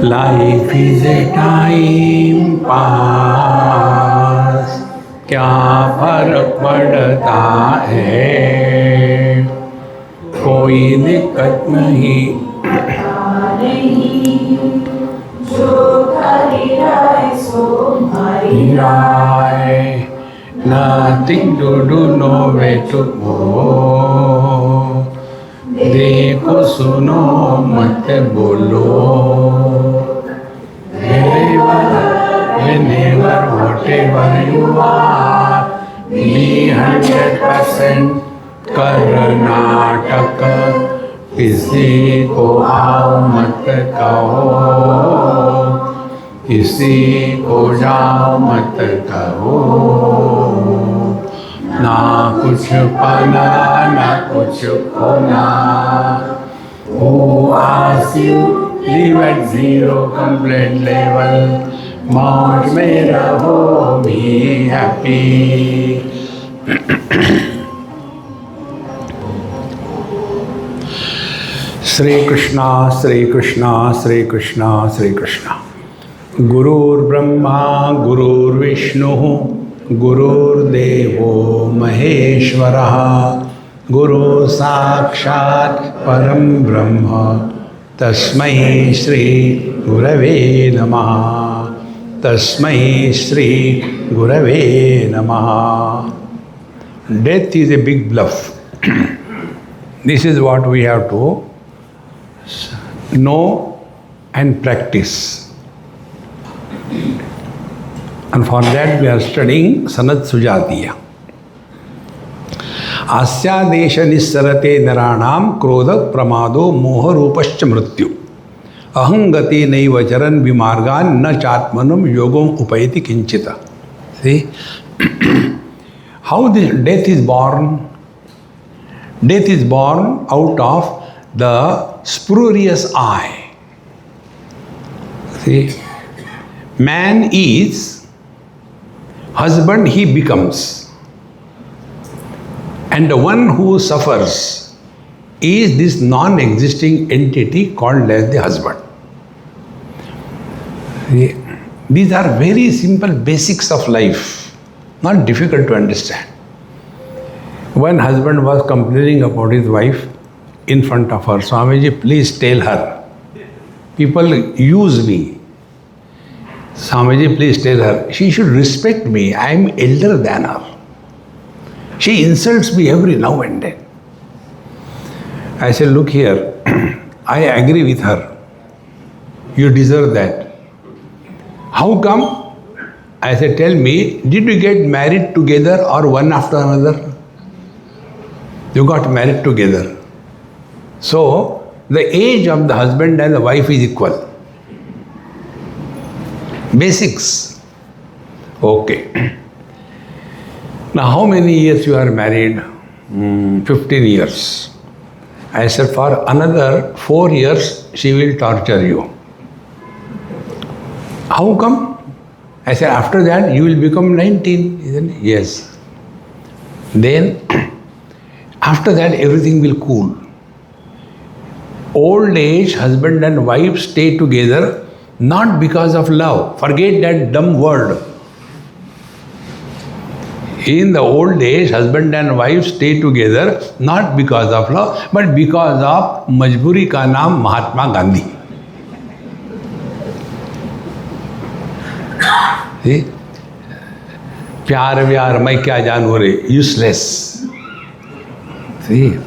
Life is a time pass, क्या फर्क पड़ता है, कोई दिक्कत नहीं, जो हरी राय सो हरी राय, nothing to do, nowhere to go, देखो सुनो मत बोलो, whenever, whatever you are, be 100% Karnataka, किसी को आओ मत कहो, किसी को जाओ मत कहो, ना कुछ पाना ना कुछ खोना, who asks you live at zero complaint level, मौज में रहो, be happy. श्री कृष्णा श्री कृष्णा श्री कृष्णा श्री कृष्णा. गुरुर्ब्रह्मा गुरुर्विष्णु गुरुर्देवो महेश्वरः, गुरु साक्षात् परम ब्रह्म, तस्मै श्री गुरवे नमः, तस्मै श्री गुरवे नमः. Death is a big bluff. This is what we have to know and practice. And for that we are studying Sanat Sujatiya. Asyadesh nissarate naranam krodha pramado moha rupascha mrityu. Ahangati naiva charan vimargan na chatmanam yogam upayati kinchita. See? How this death is born? Death is born out of the spurious I. See? Man is husband, he becomes. And the one who suffers is this non-existing entity called as the husband. See? These are very simple basics of life, not difficult to understand. One husband was complaining about his wife in front of her. Swamiji, please tell her. People use me. Swamiji, please tell her. She should respect me. I am elder than her. She insults me every now and then. I said, look here. I agree with her. You deserve that. How come? I said, tell me, did you get married together or one after another? You got married together. So, the age of the husband and the wife is equal. Basics. Okay. Now, how many years you are married? 15 years. I said, for another 4 years, she will torture you. How come? I said, after that, you will become 19, isn't it? Yes. Then, after that, everything will cool. Old age, husband and wife stay together not because of love. Forget that dumb word. In the old age, husband and wife stay together not because of love, but because of majburi ka naam Mahatma Gandhi. See? प्यार व्यार मैं क्या जानू रे, useless. See?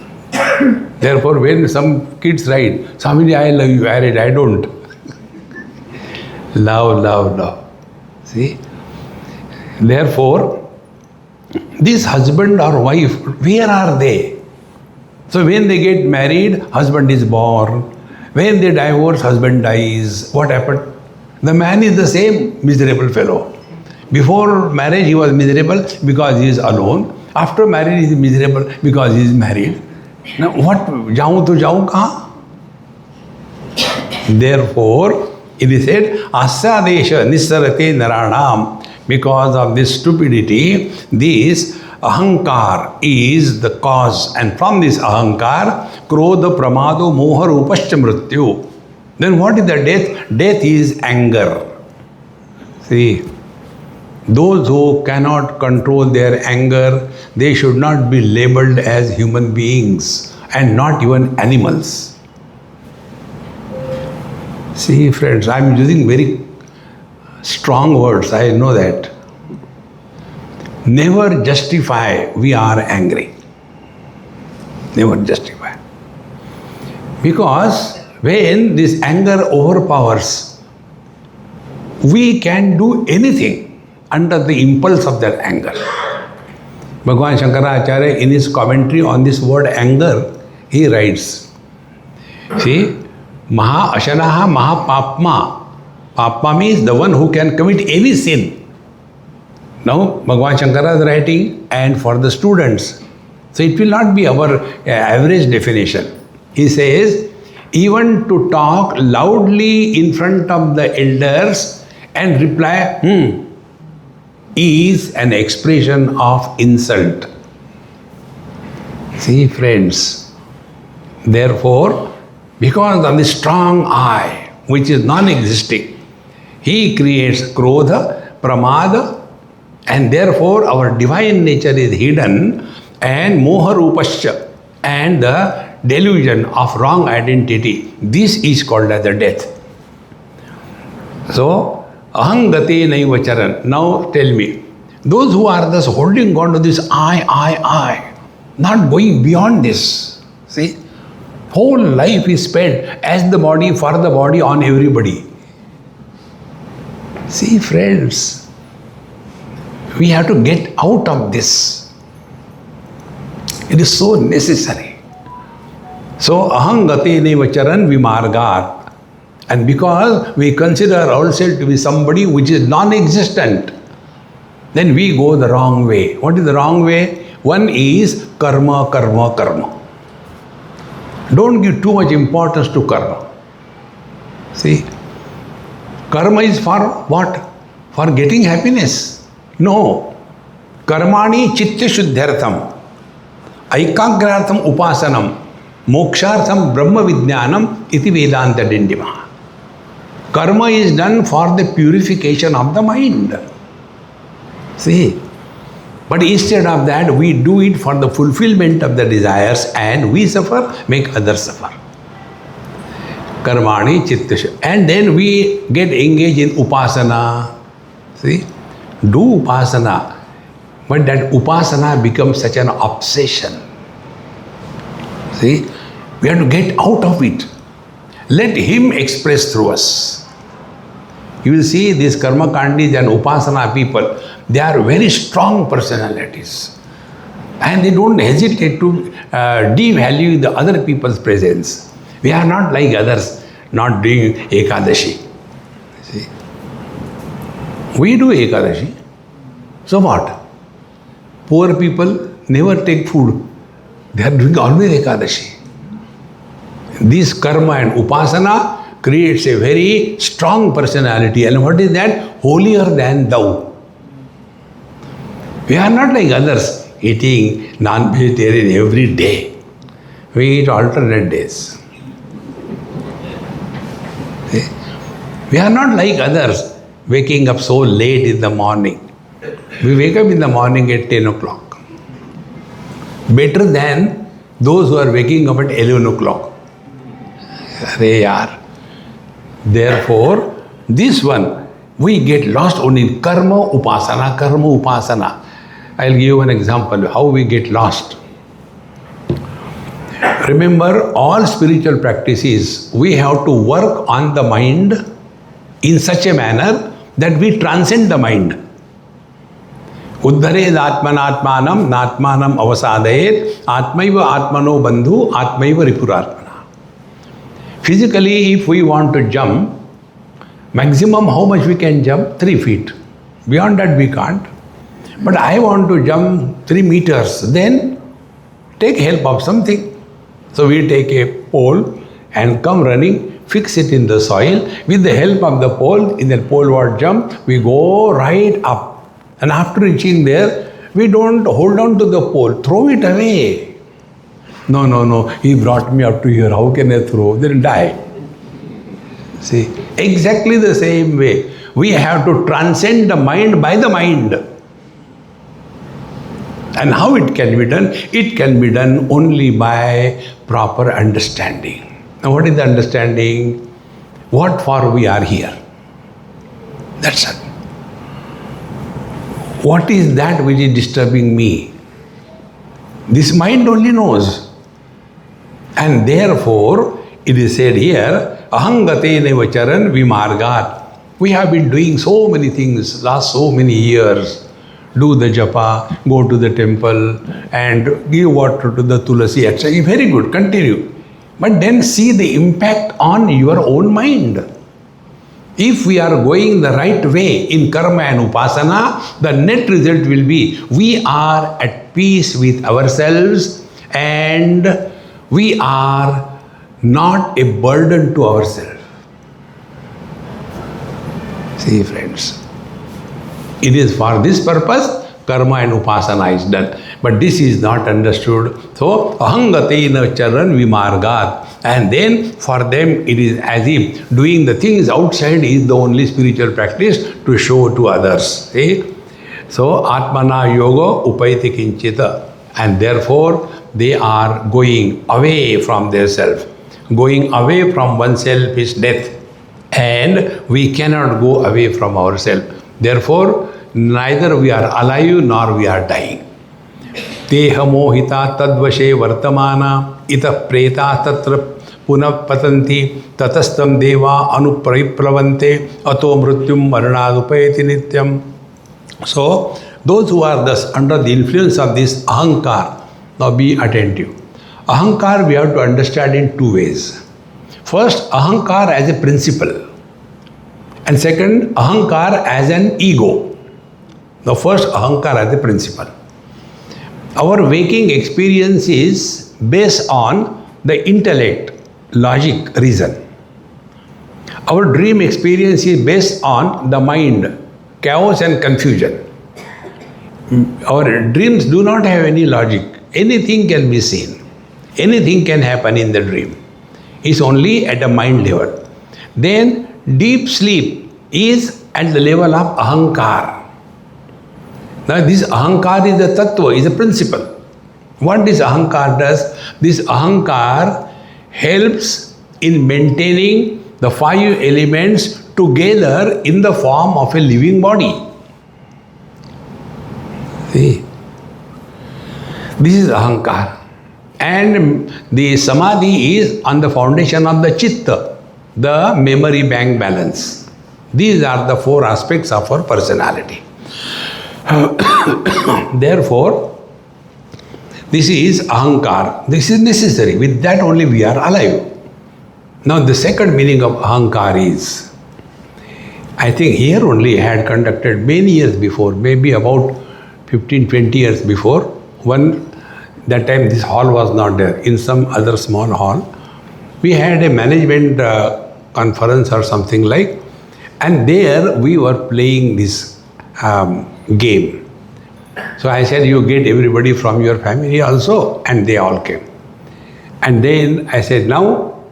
Therefore, when some kids write, Swamiji, I love you, I don't. Love, love, love. See? Therefore, this husband or wife, where are they? So when they get married, husband is born. When they divorce, husband dies. What happened? The man is the same miserable fellow. Before marriage, he was miserable because he is alone. After marriage, he is miserable because he is married. Now, what? Jaun to jaun kahan? Therefore, it is said, Asya nissarate naranam. Because of this stupidity, this ahankar is the cause. And from this ahankar, krodha pramado moha rupascha mrityu. Then what is the death? Death is anger. See, those who cannot control their anger, they should not be labeled as human beings and not even animals. See, friends, I am using very strong words, I know that. Never justify we are angry. Never justify. Because when this anger overpowers, we can do anything under the impulse of that anger. Bhagavan Shankaracharya, in his commentary on this word anger, he writes, see, Maha Ashanaha Maha Papma. Papma means the one who can commit any sin. Now, Bhagavan Shankara is writing, and for the students, so it will not be our average definition. He says, even to talk loudly in front of the elders and reply, is an expression of insult. See, friends, therefore, because of the strong I, which is non-existing, he creates krodha, pramada, and therefore our divine nature is hidden, and moha rupasya, and the delusion of wrong identity. This is called as the death. So, ahangate naiva charan. Now tell me, those who are thus holding on to this I, not going beyond this, see, whole life is spent as the body, for the body, on everybody. See, friends, we have to get out of this. It is so necessary. So, ahangate nevacharan vimargat. And because we consider ourselves to be somebody which is non-existent, then we go the wrong way. What is the wrong way? One is karma, karma, karma. Don't give too much importance to karma. See, karma is for what? For getting happiness. No. Karmani chitta shuddhyartham, aikagrartham upasanam, mokshartham brahma vidyanam iti vedanta dindima. Karma is done for the purification of the mind. See, but instead of that, we do it for the fulfillment of the desires, and we suffer, make others suffer. Karmani chitta. And then we get engaged in upasana. See, do upasana. But that upasana becomes such an obsession. See, we have to get out of it. Let him express through us. You will see these karma kandis and upasana people, they are very strong personalities. And they don't hesitate to devalue the other people's presence. We are not like others, not doing Ekadashi. See? We do Ekadashi. So what? Poor people never take food. They are doing always Ekadashi. This karma and upasana creates a very strong personality. And what is that? Holier than thou. We are not like others, eating non-vegetarian every day. We eat alternate days. See? We are not like others, waking up so late in the morning. We wake up in the morning at 10 o'clock. Better than those who are waking up at 11 o'clock. Arey yaar. Therefore, this one, we get lost only in karma upasana, karma upasana. I'll give you an example how we get lost. Remember, all spiritual practices, we have to work on the mind in such a manner that we transcend the mind. Uddhared atmanatmanam natmanam avasadayet atmaiva atmano bandhu atmaiva ripuratmana. Physically, if we want to jump, maximum how much we can jump? 3 feet. Beyond that we can't. But I want to jump 3 meters. Then take help of something. So we take a pole and come running, fix it in the soil. With the help of the pole, in that poleward jump, we go right up. And after reaching there, we don't hold on to the pole, throw it away. No, he brought me up to here, how can I throw? Then die. See, exactly the same way. We have to transcend the mind by the mind. And how it can be done? It can be done only by proper understanding. Now what is the understanding? What for we are here? That's it. What is that which is disturbing me? This mind only knows. And therefore, it is said here, Ahangate nevacharan vimargat. We have been doing so many things last so many years. Do the japa, go to the temple and give water to the tulasi, etc. Very good, continue. But then see the impact on your own mind. If we are going the right way in karma and upasana, the net result will be we are at peace with ourselves and we are not a burden to ourselves. See, friends, it is for this purpose karma and upasana is done. But this is not understood. So, ahangateina charan vimargat. And then for them it is as if doing the things outside is the only spiritual practice to show to others. See? So, atmana yoga upaiti kinchita. And therefore, they are going away from their self. Going away from oneself is death. And we cannot go away from ourselves. Therefore, neither we are alive nor we are dying. Teha mohita tadvashe vartamana ita preta tatra punah patanti tatastam deva anupriplavante ato mrityum maranadupayati nityam. So, those who are thus under the influence of this ahankar, now be attentive. Ahankar we have to understand in two ways. First, ahankar as a principle. And second, ahankar as an ego. The first, ahankar as a principle. Our waking experience is based on the intellect, logic, reason. Our dream experience is based on the mind, chaos and confusion. Our dreams do not have any logic. Anything can be seen. Anything can happen in the dream. It's only at a mind level. Then deep sleep is at the level of ahankar. Now this ahankar is a tattva, is a principle. What this ahankar does? This ahankar helps in maintaining the five elements together in the form of a living body. See? This is ahankar. And the samadhi is on the foundation of the chitta, the memory bank balance. These are the four aspects of our personality. Therefore, this is ahankar. This is necessary. With that only we are alive. Now the second meaning of ahankar is, I think here only I had conducted many years before, maybe about 15-20 years before. That time this hall was not there, in some other small hall. We had a management conference or something like, and there we were playing this game. So I said, you get everybody from your family also, and they all came. And then I said, now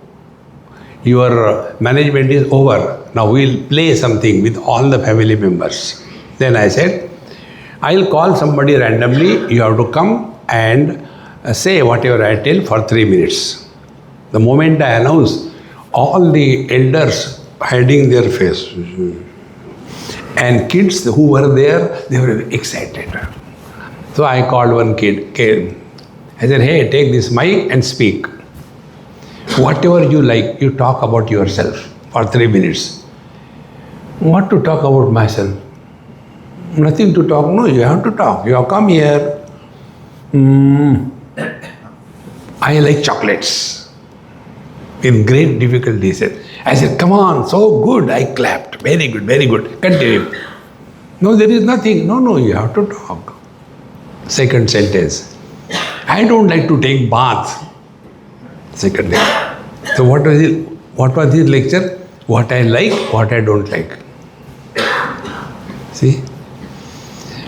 your management is over. Now we'll play something with all the family members. Then I said, I'll call somebody randomly. You have to come and say whatever I tell for 3 minutes. The moment I announce, all the elders hiding their face. And kids who were there, they were excited. So I called one kid, came. I said, hey, take this mic and speak. Whatever you like, you talk about yourself for 3 minutes. What to talk about myself? Nothing to talk. No, you have to talk. You have come here. I like chocolates. With great difficulty, he said. I said, come on, so good. I clapped. Very good, very good. Continue. No, there is nothing. No, you have to talk. Second sentence. I don't like to take bath. Second day. So what was his lecture? What I like, what I don't like. See?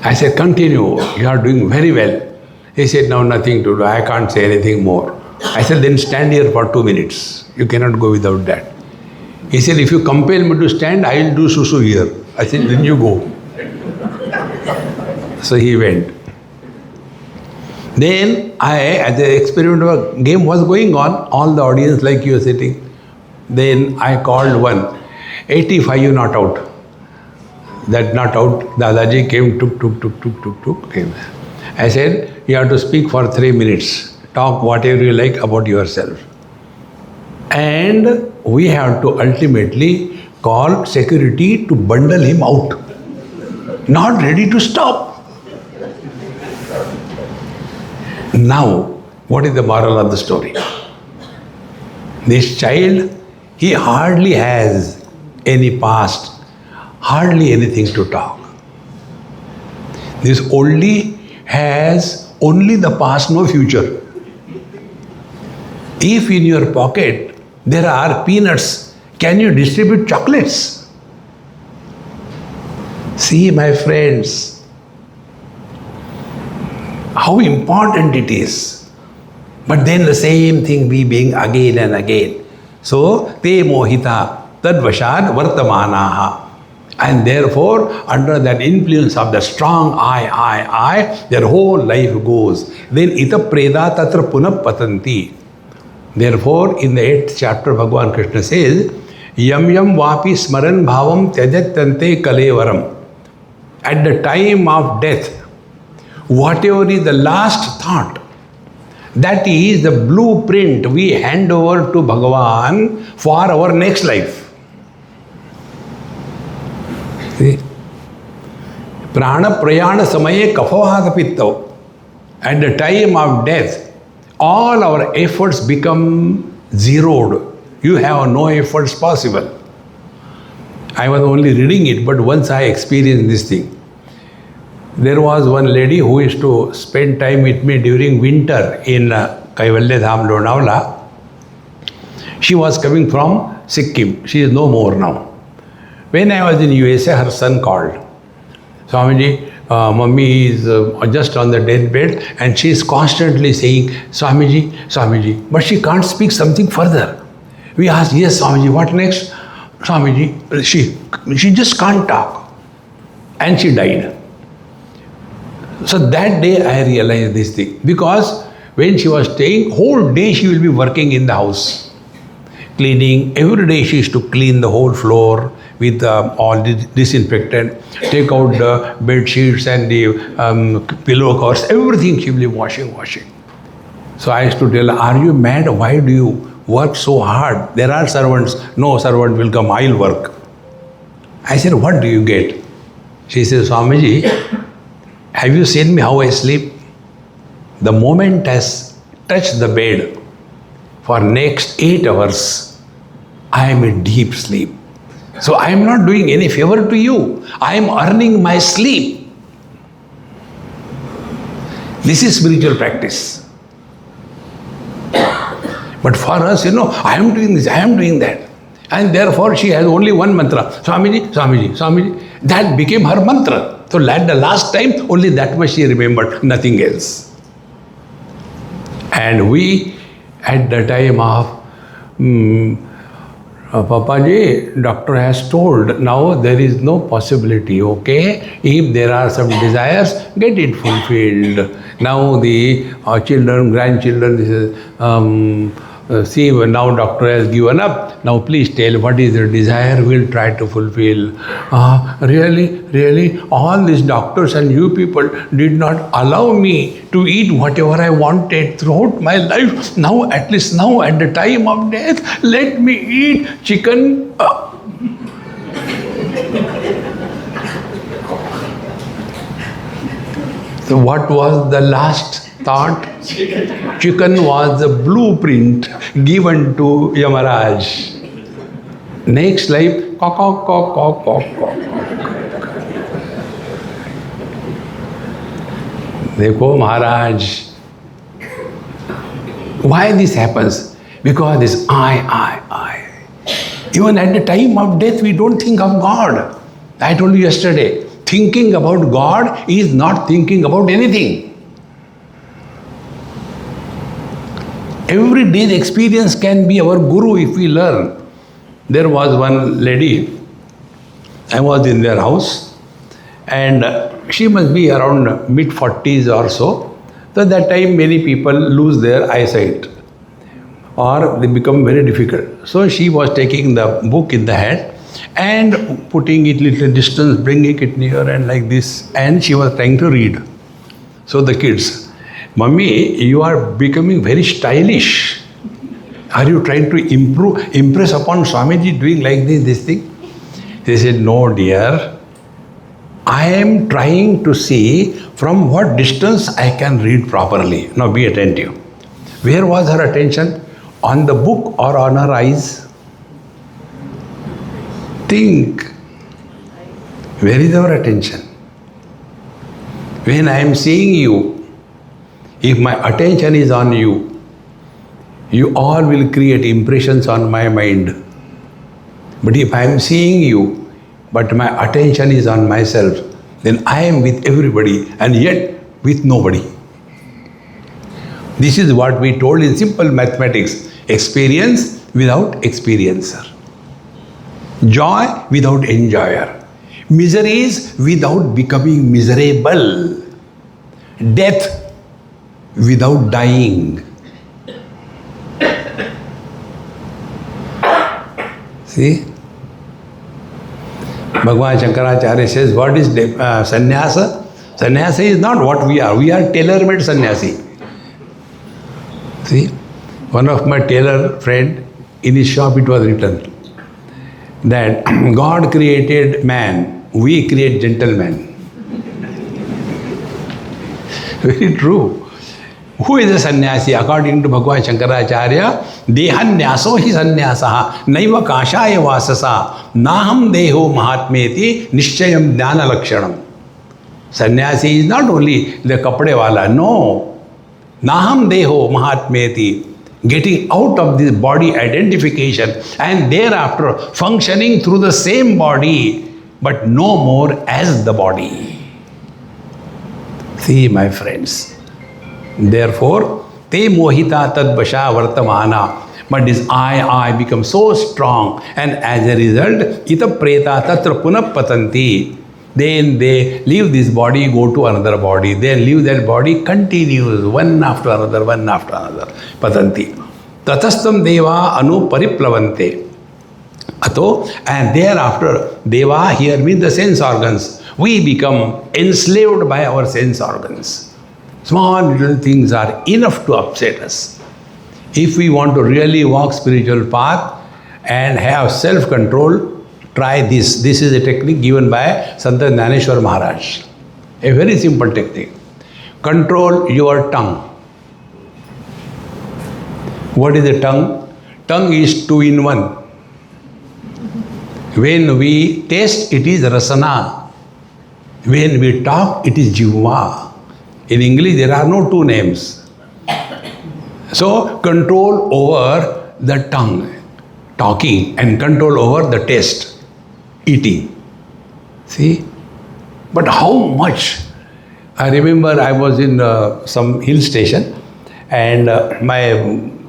I said, continue. You are doing very well. He said, now nothing to do. I can't say anything more. I said, then stand here for 2 minutes. You cannot go without that. He said, if you compel me to stand, I will do susu here. I said, then you go. So he went. Then as the experiment game was going on, all the audience like you are sitting. Then I called one, 85 not out. That not out, Dadaji came, tuk, came. I said, you have to speak for 3 minutes. Talk whatever you like about yourself. And we have to ultimately call security to bundle him out. Not ready to stop. Now, what is the moral of the story? This child, he hardly has any past, hardly anything to talk. This oldie has only the past, no future. If in your pocket there are peanuts, can you distribute chocolates? See, my friends, how important it is. But then the same thing we being again and again. So, te mohita tadvashad vartamanaha. And therefore, under that influence of the strong I, their whole life goes. Then ita preda tatra punah patanti. Therefore, in the 8th chapter, Bhagavan Krishna says, Yam yam vapi smaran bhavam tyajatyante kalevaram. At the time of death, whatever is the last thought, that is the blueprint we hand over to Bhagavan for our next life. See? Prana prayana samaye kapavada pittav. At the time of death, all our efforts become zeroed. You have no efforts possible. I was only reading it, but once I experienced this thing. There was one lady who used to spend time with me during winter in Kaivalya Dham, Lonavala. She was coming from Sikkim. She is no more now. When I was in USA, her son called. Swamiji, Mummy is just on the deathbed and she is constantly saying, Swamiji, Swamiji. But she can't speak something further. We asked, yes, Swamiji, what next? Swamiji, she just can't talk. And she died. So that day I realized this thing. Because when she was staying, whole day she will be working in the house. Cleaning, every day she used to clean the whole floor with all the disinfectant, take out the bed sheets and the pillow covers, everything she will be washing. So I used to tell her, are you mad? Why do you work so hard? There are servants. No servant will come, I'll work. I said, what do you get? She says, Swamiji, have you seen me how I sleep? The moment I touch the bed, for next 8 hours, I am in deep sleep. So I am not doing any favor to you. I am earning my sleep. This is spiritual practice. But for us, I am doing this, I am doing that. And therefore she has only one mantra, Swamiji, Swamiji, Swamiji. That became her mantra. So at the last time, only that much she remembered, nothing else. And we, at the time of, Papaji, doctor has told, now there is no possibility, okay? If there are some desires, get it fulfilled. Now the children, grandchildren, see, now doctor has given up. Now please tell what is your desire, we'll try to fulfill. Really, all these doctors and you people did not allow me to eat whatever I wanted throughout my life. Now, at least now at the time of death, let me eat chicken. So what was the last thought? Chicken was the blueprint given to Yamaraj. Next life, caw. Dekho Maharaj. Why this happens? Because this I. Even at the time of death, we don't think of God. I told you yesterday, thinking about God is not thinking about anything. Every day's experience can be our guru if we learn. There was one lady, I was in their house, and she must be around mid-40s or so. So that time many people lose their eyesight or they become very difficult. So she was taking the book in the hand and putting it little distance, bringing it near and like this, and she was trying to read. So the kids, Mummy, you are becoming very stylish. Are you trying to impress upon Swamiji doing like this thing? They said, no dear, I am trying to see from what distance I can read properly. Now be attentive. Where was her attention? On the book or on her eyes? Think. Where is our attention? When I am seeing you, if my attention is on you, you all will create impressions on my mind. But if I am seeing you, but my attention is on myself, then I am with everybody and yet with nobody. This is what we told in simple mathematics. Experience without experiencer. Joy without enjoyer. Miseries without becoming miserable. Death without dying. See? Bhagavan Shankaracharya says, what is sannyasa? Sannyasa is not what we are. We are tailor-made sannyasi. See? One of my tailor friend, in his shop it was written that God created man, we create gentleman. Very true. Who is a sannyasi? According to Bhagavan Shankaracharya, Dehanyaso hi sannyasa naiva kashaya vasasa naham deho mahatmeti nishchayam jnana lakshanam. Sannyasi is not only the kapde wala, no. Naham deho mahatmeti, getting out of this body identification and thereafter functioning through the same body but no more as the body. See, my friends. Therefore, te mohita tad vasha vartamana. But this I become so strong, and as a result, ita preta tatra punah patanti. Then they leave this body, go to another body. Then leave that body, continues one after another, patanti. Tatastam deva anu pariplavante. Ato, and thereafter, deva here means the sense organs. We become enslaved by our sense organs. Small little things are enough to upset us. If we want to really walk spiritual path and have self-control, try this. This is a technique given by Sant Jnaneshwar Maharaj. A very simple technique. Control your tongue. What is the tongue? Tongue is 2 in 1. When we taste, it is rasana. When we talk, it is jivva. In English, there are no 2 names. So, control over the tongue, talking, and control over the taste, eating. See? But how much? I remember I was in some hill station and my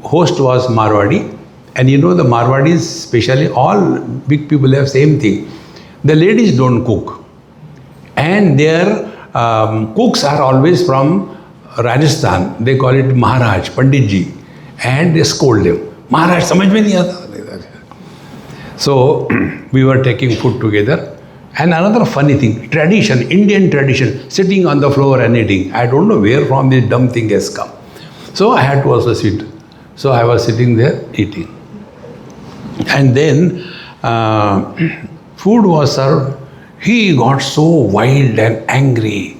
host was Marwadi. And you know the Marwadis, especially all big people have same thing. The ladies don't cook. And their cooks are always from Rajasthan. They call it Maharaj, Panditji. And they scold them. Maharaj, samajh mein nahi aata. So, we were taking food together. And another funny thing, tradition, Indian tradition, sitting on the floor and eating. I don't know where from this dumb thing has come. So, I had to also sit. So, I was sitting there eating. And then, food was served. He got so wild and angry.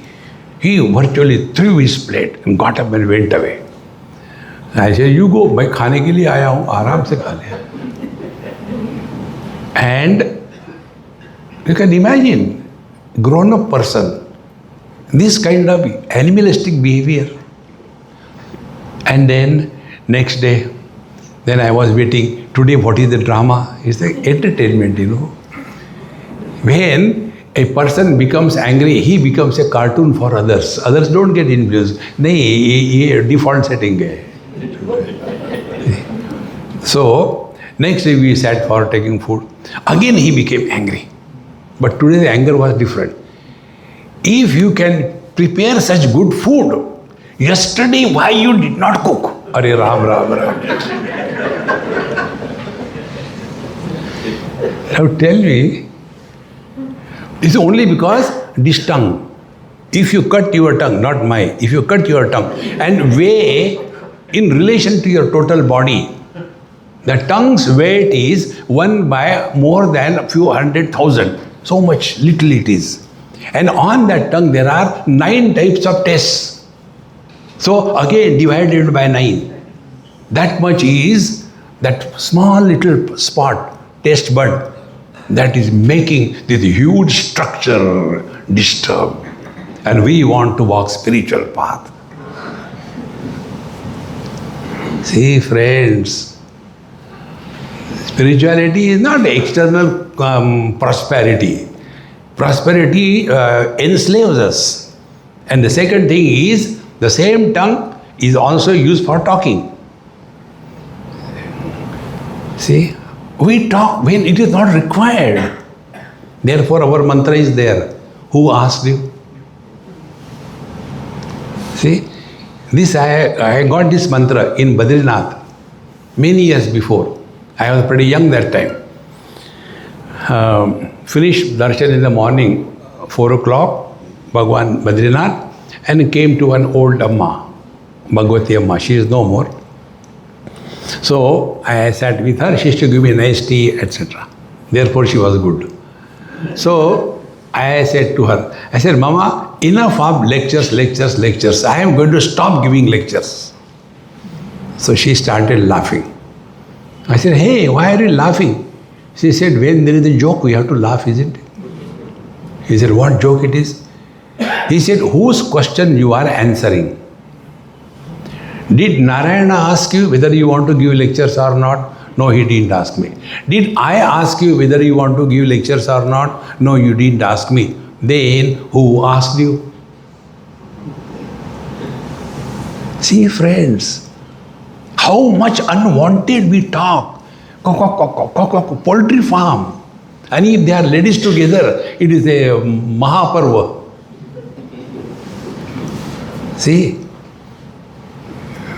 He virtually threw his plate and got up and went away. I said, you go, मैं खाने के लिए आया हूँ, आराम से खा ले. And you can imagine, grown-up person, this kind of animalistic behavior. And then next day, then I was waiting, today what is the drama? It's like entertainment, you know. When a person becomes angry, he becomes a cartoon for others. Others don't get influenced. नहीं, ये default setting है. So, Next day we sat for taking food. Again he became angry. But today the anger was different. If you can prepare such good food, yesterday why you did not cook? Are Ram, Ram, Ram. Now tell me, it's only because this tongue. If you cut your tongue, not my, if you cut your tongue and weigh in relation to your total body, the tongue's weight is 1 by more than a few 100,000. So much little it is. And on that tongue there are 9 types of tastes. So again divided by 9. That much is that small little spot, taste bud, that is making this huge structure disturb. And we want to walk spiritual path. See friends, spirituality is not external prosperity. Prosperity enslaves us. And the second thing is, the same tongue is also used for talking. See, we talk when it is not required. Therefore our mantra is there. Who asked you? See, this I got this mantra in Badrinath many years before. I was pretty young that time. Finished darshan in the morning, 4 o'clock, Bhagwan Badrinath, and came to an old Amma, Bhagwati Amma. She is no more. So I sat with her. She used to give me nice tea, etc. Therefore she was good. So I said to her, I said, Mama, enough of lectures. I am going to stop giving lectures. So she started laughing. I said, hey, why are you laughing? She said, when there is a joke, we have to laugh, isn't it? He said, what joke it is? He said, whose question you are answering? Did Narayana ask you whether you want to give lectures or not? No, he didn't ask me. Did I ask you whether you want to give lectures or not? No, you didn't ask me. Then who asked you? See friends, how much unwanted we talk. Poultry farm. And if they are ladies together, it is a Mahaparva. See,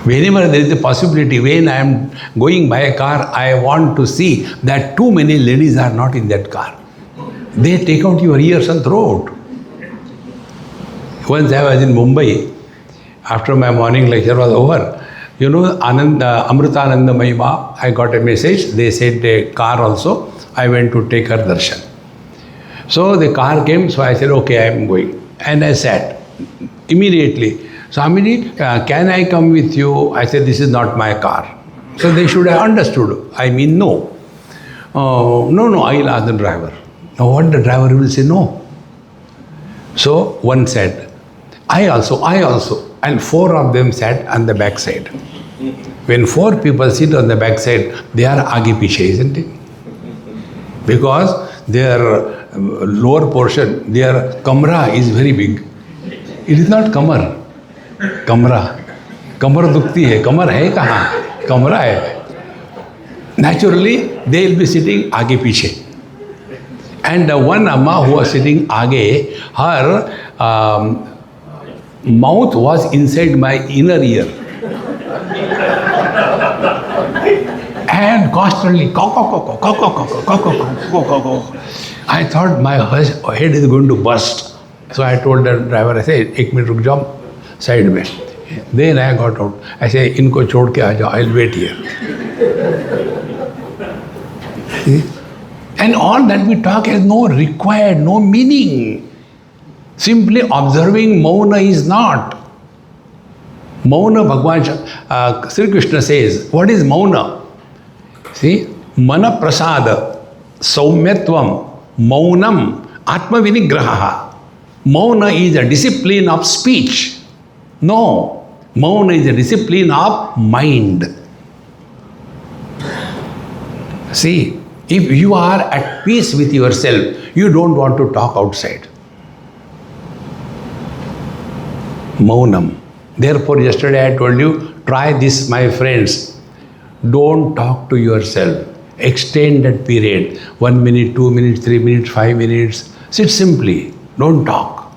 whenever there is a possibility, when I am going by a car, I want to see that too many ladies are not in that car. They take out your ears and throat. Once I was in Mumbai, after my morning lecture was over, you know, Amritananda Mahima, I got a message. They said a car also. I went to take her darshan. So the car came, so I said, okay, I am going. And I sat. Immediately, Swamiji, can I come with you? I said, this is not my car. So they should have understood. I mean, no. No, I will ask the driver. Now what the driver will say? No. So one said, I also. And 4 of them sat on the back side. When 4 people sit on the back side, they are aage piche, isn't it? Because their lower portion, their kamra is very big. It is not kamar. Kamra. Kamar dukti hai. Kamar hai kahan? Kamra hai. Naturally, they will be sitting aage piche. And the one Amma who was sitting aage, her mouth was inside my inner ear. And constantly, I thought my head is going to burst. So I told the driver, I said, 1 minute ruk jao, side mein. Then I got out. I said, inko chhod ke aa jao, I'll wait here. See? And all that we talk has no required, no meaning. Simply observing mauna is not. Mauna, Bhagwan Sri Krishna says, what is mauna? See, mana prasada, saumyatvam, maunam, atma vinigraha. Mauna is a discipline of speech. No, mauna is a discipline of mind. See, if you are at peace with yourself, you don't want to talk outside. Maunam. Therefore, yesterday I told you, try this, my friends. Don't talk to yourself. extend that period. 1 minute, 2 minutes, 3 minutes, 5 minutes. Sit simply. Don't talk.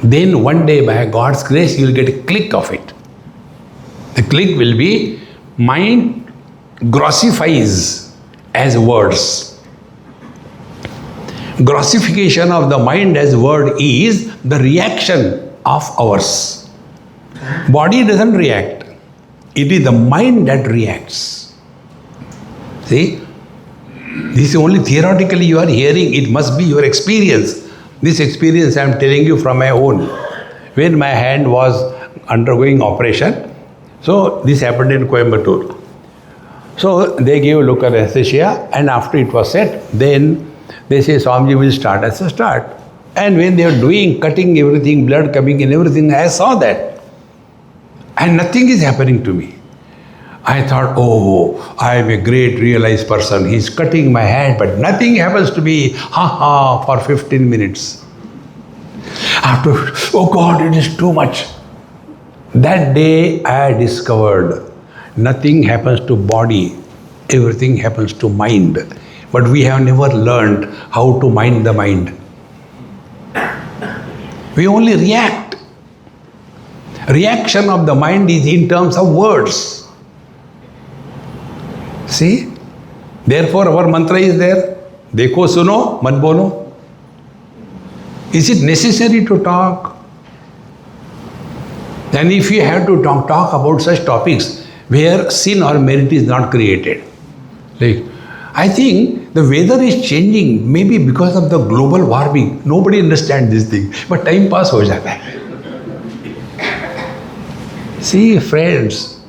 Then one day, by God's grace, you will get a click of it. The click will be mind grossifies as words. Grossification of the mind as word is the reaction of ours. Body doesn't react. It is the mind that reacts. See? This is only theoretically you are hearing. It must be your experience. This experience I am telling you from my own. When my hand was undergoing operation, so this happened in Coimbatore. So they gave local anesthesia, and after it was set, then they say, Swamiji will start. I said, start. And when they were doing, cutting everything, blood coming in, everything, I saw that. And nothing is happening to me. I thought, oh, I am a great realized person. He's cutting my hand, but nothing happens to me. For 15 minutes. After, oh God, it is too much. That day I discovered nothing happens to body, everything happens to mind. But we have never learned how to mind the mind. We only react. Reaction of the mind is in terms of words. See? Therefore our mantra is there. Dekho suno, mat bolo. Is it necessary to talk? And if you have to talk about such topics where sin or merit is not created. Like, I think the weather is changing maybe because of the global warming. Nobody understands this thing. But time pass ho jata hai. See, friends,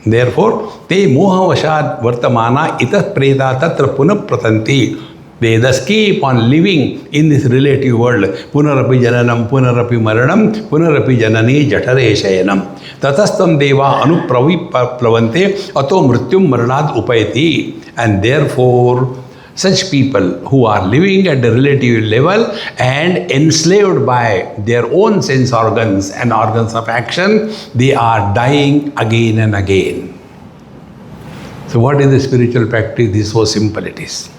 therefore, te moha vashad vartamana itah preda tatra punah pratanti. They thus keep on living in this relative world. Punarapi jananam, punarapi maranam, punarapi janani jatare shayanam. Tatastam deva anupravante ato mrityum maranad upayati. And therefore, such people who are living at the relative level and enslaved by their own sense organs and organs of action, they are dying again and again. So what is the spiritual practice? This is so simple it is.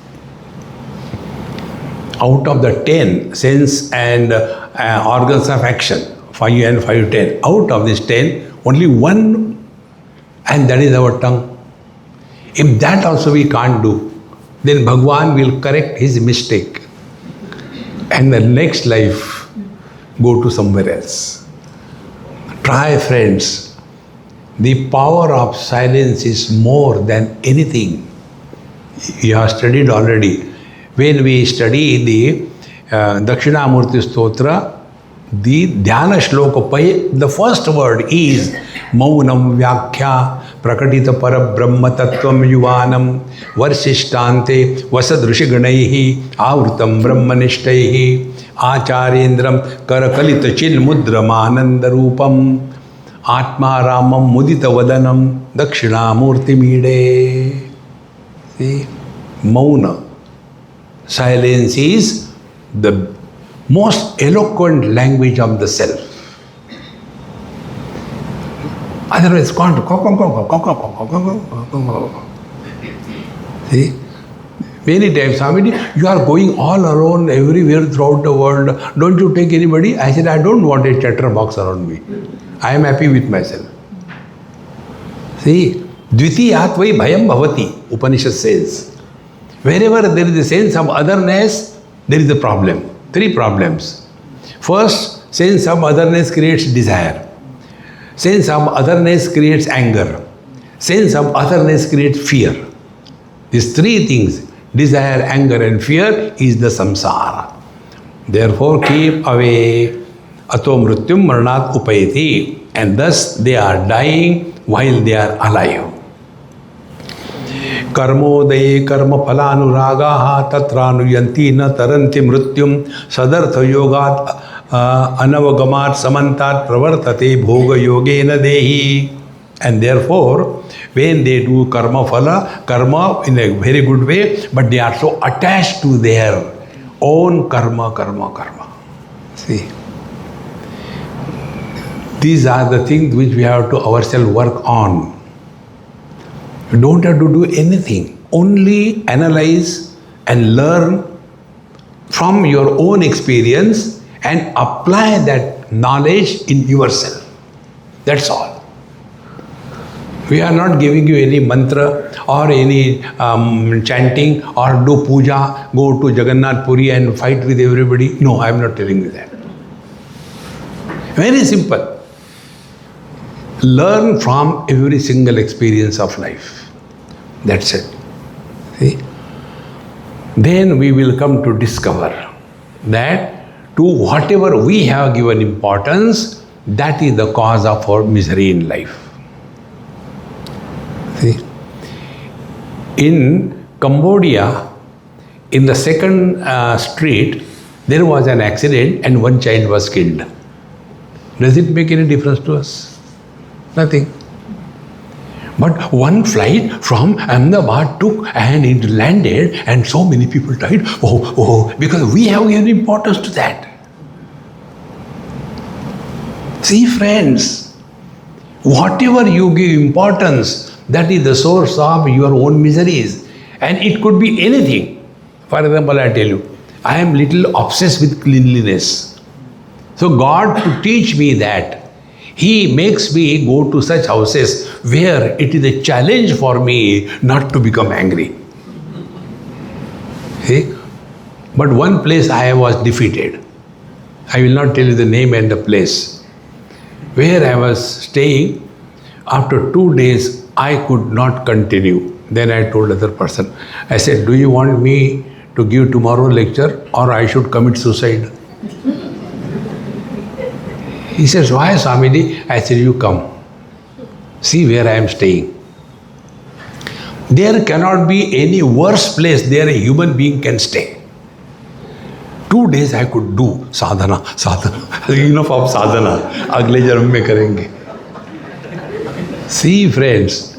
Out of the 10 sense and organs of action, 5 and 5, 10, out of this 10, only one, and that is our tongue. If that also we can't do, then Bhagwan will correct his mistake. And the next life, go to somewhere else. Try, friends. The power of silence is more than anything. You have studied already. When we study the Dakshinamurti Stotra, the Dhyana Shloka, the first word is Maunam Vyakhya Prakatita Parabrahma Tattvam Yuvanam Varsishtante Vasad Rishiganaihi Avrutam Brahmanishtahi Acharendram Karakalita Chil Mudramananda Rupam Atma Ramam Mudita Vadanam Dakshinamurti Mide. See? Mauna. Silence is the most eloquent language of the self. Otherwise, see? Many times, somebody, you are going all alone everywhere throughout the world. Don't you take anybody? I said, I don't want a chatterbox around me. I am happy with myself. See? Dvitiyatvai bhayam bhavati, Upanishad says. Wherever there is a sense of otherness, there is a problem. 3 problems. First, sense of otherness creates desire. Sense of otherness creates anger. Sense of otherness creates fear. These 3 things, desire, anger and fear, is the samsara. Therefore, keep away ato mrityum maranat upayati. And thus they are dying while they are alive. Karmodaye karma phalanuragaha tatranuyanti na taranti mrityum sadartha yogat anavagamat samantat pravartate bhoga yogena dehi. And therefore, when they do karma in a very good way, but they are so attached to their own karma. See? These are the things which we have to ourselves work on. You don't have to do anything. only analyze and learn from your own experience and apply that knowledge in yourself. That's all. We are not giving you any mantra or any chanting or do puja, go to Jagannath Puri and fight with everybody. No, I am not telling you that. Very simple. Learn from every single experience of life. That's it. See? Then we will come to discover that to whatever we have given importance, that is the cause of our misery in life. See? In Cambodia, in the second street, there was an accident and one child was killed. Does it make any difference to us? Nothing. But one flight from Ahmedabad took and it landed and so many people died. Because we have given importance to that. See, friends, whatever you give importance, that is the source of your own miseries. And it could be anything. For example, I tell you, I am little obsessed with cleanliness. So God, to teach me that, He makes me go to such houses where it is a challenge for me not to become angry. See? But one place I was defeated. I will not tell you the name and the place. Where I was staying, after 2 days, I could not continue. Then I told other person, I said, do you want me to give tomorrow lecture or I should commit suicide? He says, why, Swamiji? I said, you come. See where I am staying. There cannot be any worse place there a human being can stay. 2 days I could do sadhana. Enough of sadhana. Agle janm mein karenge. See, friends,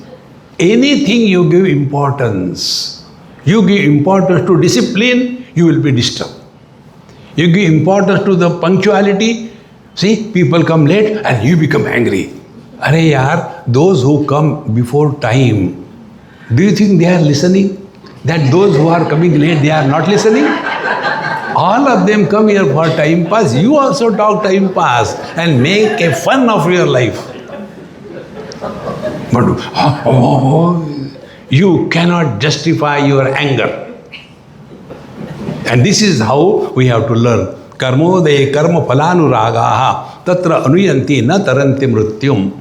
anything you give importance. You give importance to discipline, you will be disturbed. You give importance to the punctuality. See, people come late and you become angry. Are yaar, those who come before time, do you think they are listening? That those who are coming late, they are not listening? All of them come here for time pass. You also talk time pass and make a fun of your life. But you cannot justify your anger. And this is how we have to learn. Karmodaya karma phalanuragaha tatra anuyanti na taranti mrityum.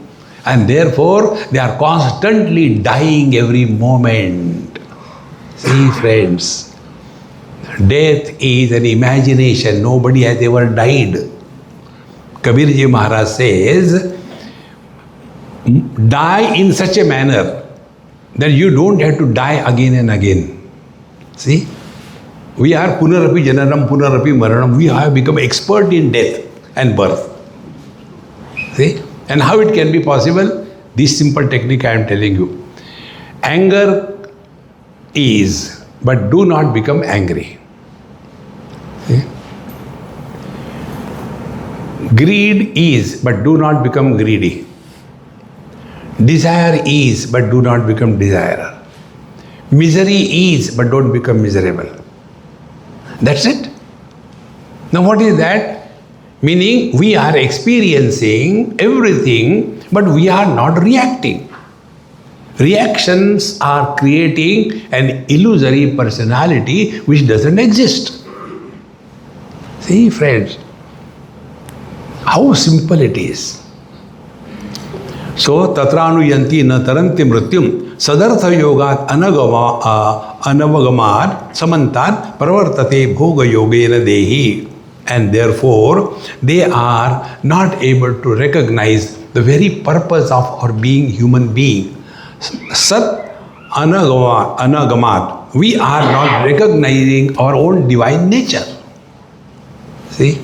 And therefore, they are constantly dying every moment. See, friends, death is an imagination. Nobody has ever died. Kabirji Maharaj says, die in such a manner that you don't have to die again and again. See? We are punarapi jananam, punarapi maranam. We have become expert in death and birth. See? And how it can be possible? This simple technique I am telling you. Anger is, but do not become angry. See? Greed is, but do not become greedy. Desire is, but do not become desirer. Misery is, but don't become miserable. That's it. Now what is that? Meaning we are experiencing everything, but we are not reacting. Reactions are creating an illusory personality which doesn't exist. See, friends, how simple it is. So, tatranu yanti na taranti mrityum sadartha yogat anavagamat samantat pravartate bhoga yogena dehi. And therefore, they are not able to recognize the very purpose of our being human being. Sat anagamat. We are not recognizing our own divine nature. See?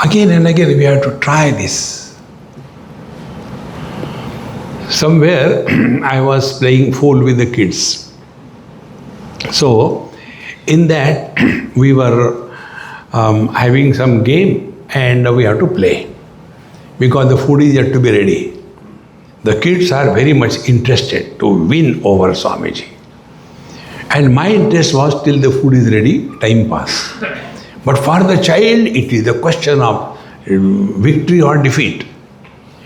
Again and again we have to try this. Somewhere I was playing fool with the kids. So in that we were having some game and we have to play because the food is yet to be ready. The kids are very much interested to win over Swamiji. And my interest was till the food is ready, time pass. But for the child, it is the question of victory or defeat.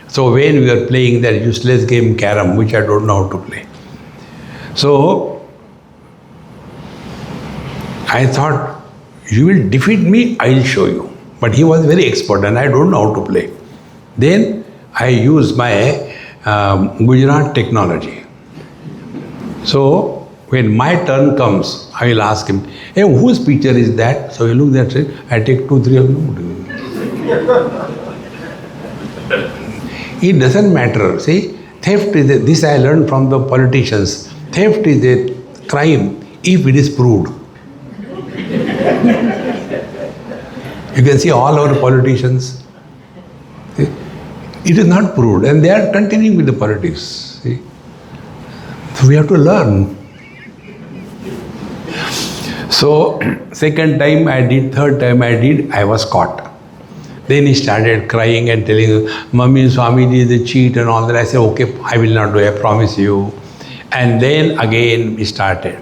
So when we were playing that useless game carom, which I don't know how to play. So I thought, you will defeat me, I will show you. But he was very expert and I don't know how to play. Then I used my Gujarat technology. So when my turn comes, I will ask him, hey, whose picture is that? So he looks at it, I take 2, 3 of them. It doesn't matter. See, theft is this I learned from the politicians. Theft is a crime if it is proved. You can see all our politicians. See? It is not proved and they are continuing with the politics. See? So we have to learn. So second time I did, third time I did, I was caught. Then he started crying and telling, Mummy, Swamiji is a cheat and all that. I said, okay, I will not do, I promise you. And then again we started.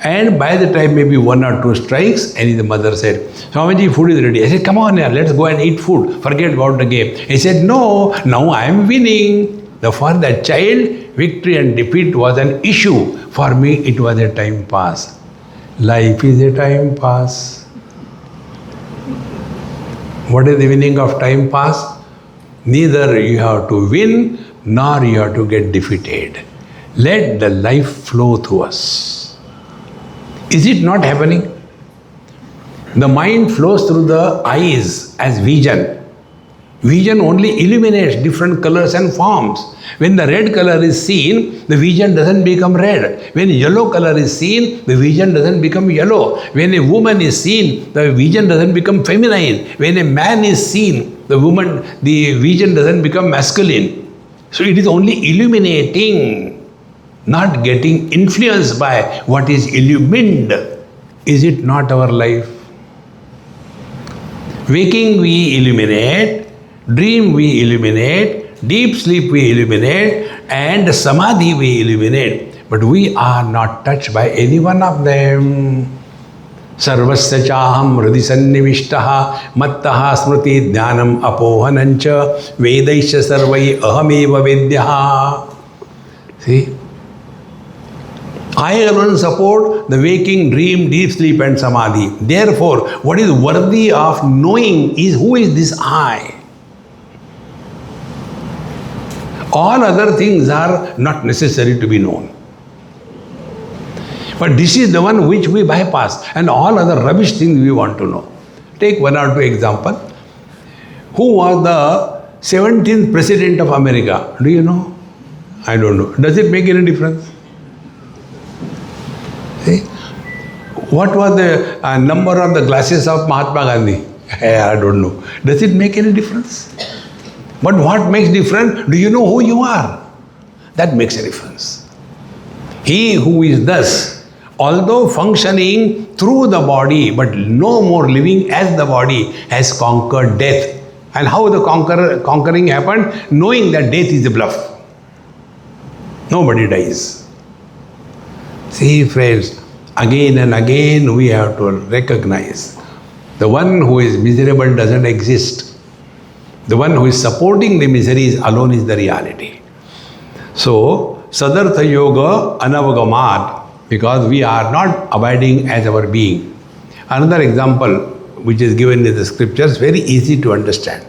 And by the time maybe 1 or 2 strikes, and the mother said, Swamiji, food is ready. I said, come on here, let's go and eat food. Forget about the game. He said, no, now I am winning. For that child, victory and defeat was an issue. For me, it was a time pass. Life is a time pass. What is the meaning of time pass? Neither you have to win, nor you have to get defeated. Let the life flow through us. Is it not happening? The mind flows through the eyes as vision. Vision only illuminates different colors and forms. When the red color is seen, the vision doesn't become red. When yellow color is seen, the vision doesn't become yellow. When a woman is seen, the vision doesn't become feminine. When a man is seen, the vision doesn't become masculine. So it is only illuminating, not getting influenced by what is illumined. Is it not our life? Waking we illuminate, dream we illuminate, deep sleep we illuminate, and samadhi we illuminate. But we are not touched by any one of them. Sarvasya chaham hridhi sannivishtaha mattaha smriti dhyanam apohanancha vedaisya sarvai ahameva vedyaha. See? I alone support the waking, dream, deep sleep and samadhi. Therefore, what is worthy of knowing is who is this I. All other things are not necessary to be known. But this is the one which we bypass and all other rubbish things we want to know. Take 1 or 2 examples. Who was the 17th President of America? Do you know? I don't know. Does it make any difference? See? What was the number of the glasses of Mahatma Gandhi? I don't know. Does it make any difference? But what makes difference? Do you know who you are? That makes a difference. He who is thus, although functioning through the body, but no more living as the body, has conquered death. And how the conquering happened? Knowing that death is a bluff. Nobody dies. See, friends, again and again we have to recognize the one who is miserable doesn't exist. The one who is supporting the miseries alone is the reality. So, Sadartha Yoga Anavagamat, because we are not abiding as our being. Another example which is given in the scriptures, very easy to understand.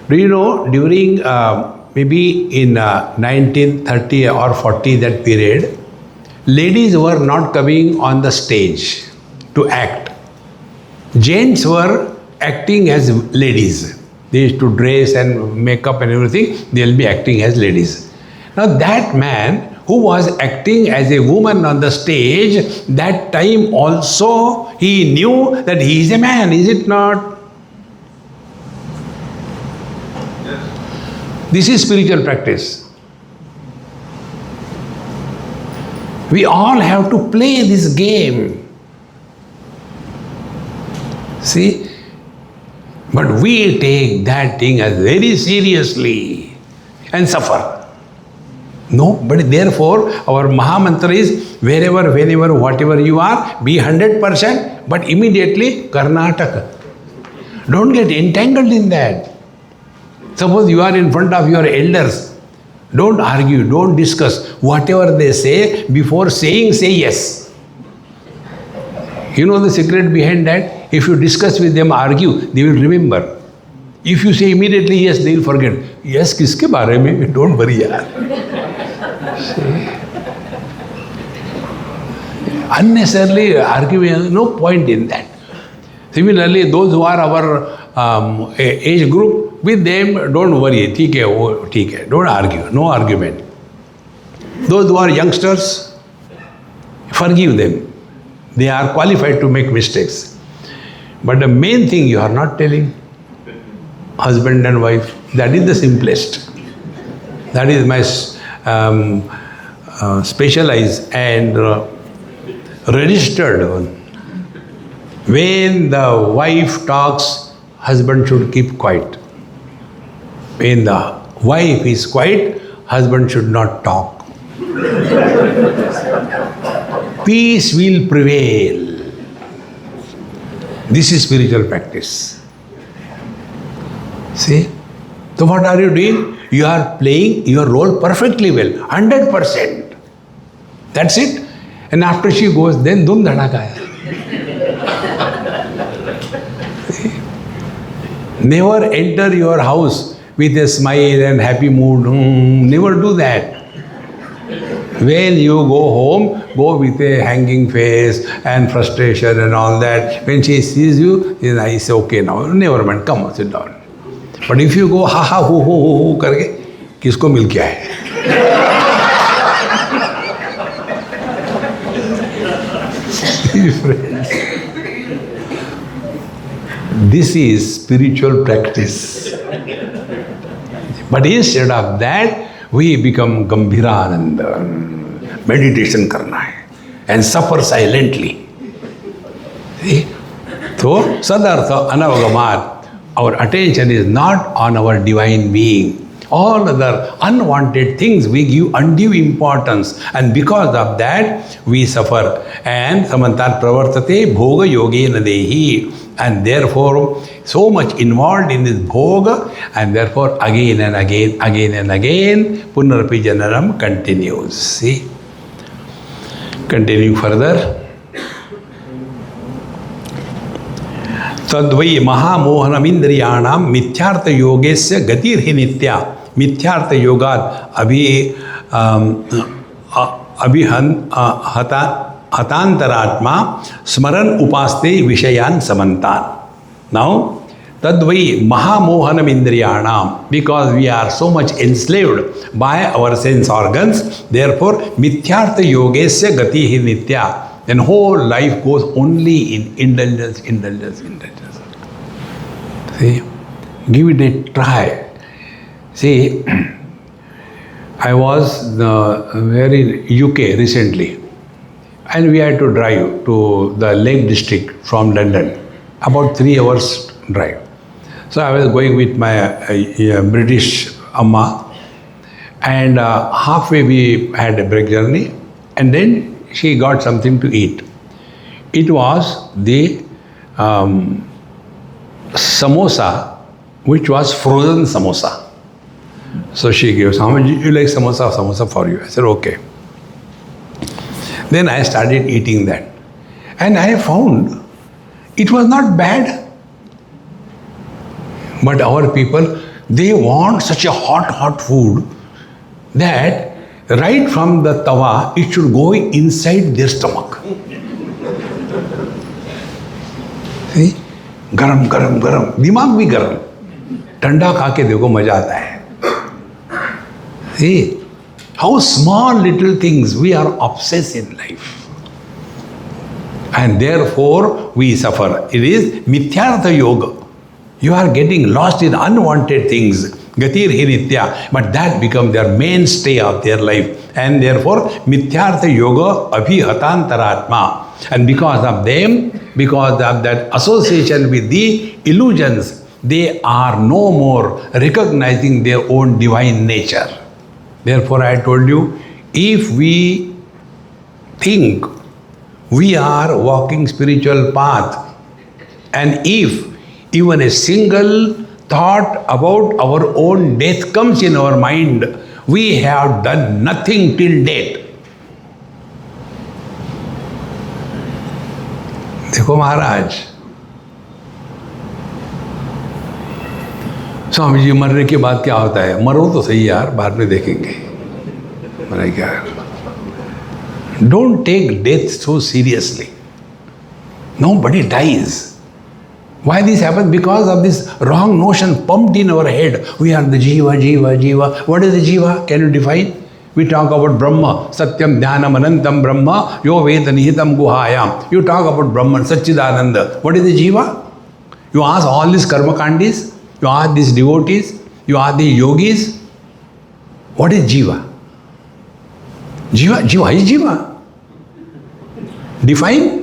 Do you know, during maybe in 1930 or 40, that period, ladies were not coming on the stage to act. Gents were acting as ladies. They used to dress and makeup and everything. They'll be acting as ladies. Now that man who was acting as a woman on the stage, that time also he knew that he is a man, is it not? Yes. This is spiritual practice. We all have to play this game. See? But we take that thing as very seriously and suffer. No, but therefore our Mahamantra is wherever, whenever, whatever you are, be 100%, but immediately Karnataka. Don't get entangled in that. Suppose you are in front of your elders. Don't argue, don't discuss. Whatever they say, before saying, say yes. You know the secret behind that? If you discuss with them, argue, they will remember. If you say immediately yes, they will forget. Yes, kiske baare mein? Don't worry, yaar. Unnecessarily arguing, no point in that. Similarly, those who are our age group, with them, don't worry. ठीक है, वो ठीक है. Don't argue. No argument. Those who are youngsters, forgive them. They are qualified to make mistakes. But the main thing you are not telling, husband and wife, that is the simplest. That is my specialized and registered one. When the wife talks, husband should keep quiet. When the wife is quiet, husband should not talk. Peace will prevail. This is spiritual practice. See? So what are you doing? You are playing your role perfectly well, 100%. That's it. And after she goes, then dum dhadaka hai. Never enter your house with a smile and happy mood. Never do that. When you go home, go with a hanging face and frustration and all that. When she sees you, I say, okay now, never mind, come on, sit down. But if you go ha ha hu hu hu hu करके किसको मिल क्या है? This is spiritual practice. But instead of that, we become Gambhirananda. Meditation karna hai. And suffer silently. See? So, sadartha anavagamat. Our attention is not on our divine being. All other unwanted things we give undue importance, and because of that we suffer. And samantat pravartate bhoga yogena dehi, and therefore so much involved in this bhoga, and therefore again and again punarapi janaram continues. See, continuing further. तद्वै महामोहनमिंद्रियाणां मिथ्यार्थ योगेस्य गतिर्हि नित्या. मिथ्यार्थ योगात् हतांतरात्मा स्मरण उपास्ते विषयान् समन्तान्. Now, tadvai mahamohanam, because we are so much enslaved by our sense organs, therefore mithyartha yogesya gatihi nitya. Then whole life goes only in indulgence. See, give it a try. See, I was there in UK recently, and we had to drive to the Lake District from London, about 3 hours drive. So I was going with my British Amma, and halfway we had a break journey, and then she got something to eat. It was the samosa, which was frozen samosa. So she gave, how much you like samosa? Samosa for you. I said, okay. Then I started eating that. And I found it was not bad. But our people, they want such a hot food that right from the tawa, it should go inside their stomach. See? Garam. दिमाग भी गरम. ठंडा खा के देखो मजा आता है. See? How small little things we are obsessed in life. And therefore we suffer. It is mithyartha yoga. You are getting lost in unwanted things. Gatir hi nitya. But that becomes their mainstay of their life. And therefore mithyartha yoga abhi hatantaratma. And because of them, because of that association with the illusions, they are no more recognizing their own divine nature. Therefore, I told you, if we think we are walking spiritual path, and if even a single thought about our own death comes in our mind, we have done nothing till date. देखो महाराज, स्वामी जी मरने के बाद क्या होता है? मरो तो सही यार, बाद में देखेंगे। मैंने क्या, don't take death so seriously. Nobody dies. Why this happens? Because of this wrong notion pumped in our head. We are the jiva, jiva, jiva. What is the jiva? Can you define? We talk about Brahma, Satyam, Dhyanam, Anantam, Brahma, Yo Veda Nihitam Guhayam. You talk about Brahman, Satchidananda. What is the jiva? You ask all these karmakandis, you ask these devotees, you ask the yogis. What is jiva? Jiva, jiva is jiva. Define.